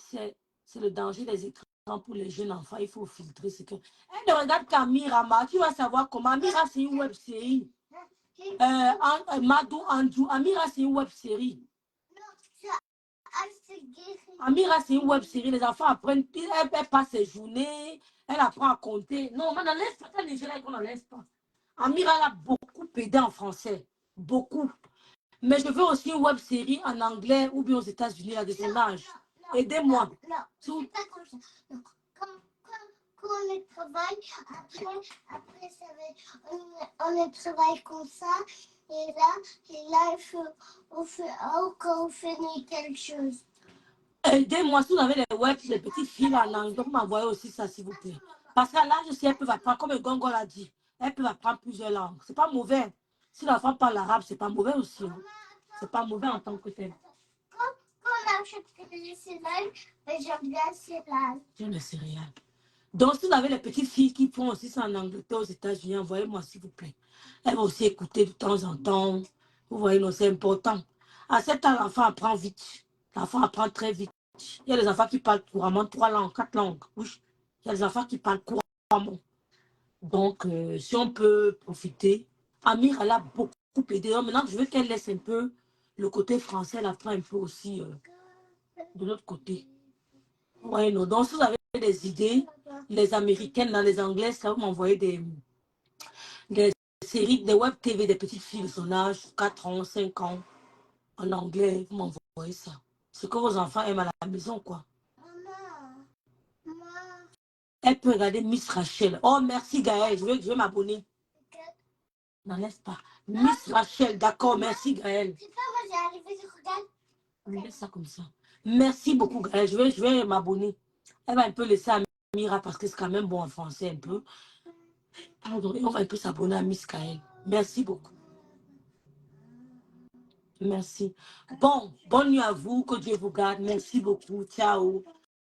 C'est le danger des écrans pour les jeunes enfants. Il faut filtrer ce que. Elle ne regarde qu'Amira, tu vas savoir comment. Amira, c'est une web série. Madou Andrew. Amira, c'est une web série. Amira, c'est une web série. Les enfants apprennent. Elle passe ses journées. Elle apprend à compter. Non, mais n'enlève pas. C'est Nigérian qu'on n'enlève pas. Amira, elle a beaucoup aidé en français. Beaucoup. Mais je veux aussi une web série en anglais ou bien aux États-Unis à des âges. Aidez-moi. Non, c'est pas comme ça. Donc, quand on travaille, après ça va, on travaille comme ça. Et là, on fait quelque chose. Aidez-moi, si vous avez les web, les petites filles en anglais, vous m'envoyez aussi ça, s'il vous plaît. Parce qu'à l'âge aussi, elles peuvent apprendre, comme Gongo l'a dit, elles peuvent apprendre plusieurs langues. C'est pas mauvais. Si l'enfant parle arabe, c'est pas mauvais aussi. Hein. C'est pas mauvais en tant que tel. Quand on achète les céréales, j'aime bien les céréales. J'aime les céréales. Donc, si vous avez les petites filles qui font aussi ça en Angleterre, aux États-Unis, envoyez-moi, s'il vous plaît. Elles vont aussi écouter de temps en temps. Vous voyez, non, c'est important. À 7 ans, l'enfant apprend vite. L'enfant apprend très vite. Il y a des enfants qui parlent couramment 3 langues, 4 langues. Oui. Il y a des enfants qui parlent couramment. Donc, si on peut profiter. Amir, elle a beaucoup aidé. Donc, maintenant, je veux qu'elle laisse un peu le côté français. Elle apprend un peu aussi de l'autre côté. Oui, non. Donc, si vous avez des idées, les américaines, dans les anglaises, ça vous m'envoyer des séries, des web TV, des petites filles de son âge, 4 ans, 5 ans, en anglais, vous m'envoyez ça. Ce que vos enfants aiment à la maison, quoi. Elle peut regarder Miss Rachel. Oh, merci Gaël, je vais m'abonner. Non, laisse pas. Miss Rachel, d'accord, merci Gaël. C'est pas moi, j'ai arrivé, je regarde. Laisse ça comme ça. Merci beaucoup Gaël, je vais m'abonner. Elle va un peu laisser à Mira parce que c'est quand même bon en français un peu. Pardon, et on va un peu s'abonner à Miss Gaël. Merci beaucoup. Merci. Bon, bonne nuit à vous, que Dieu vous garde. Merci beaucoup. Ciao.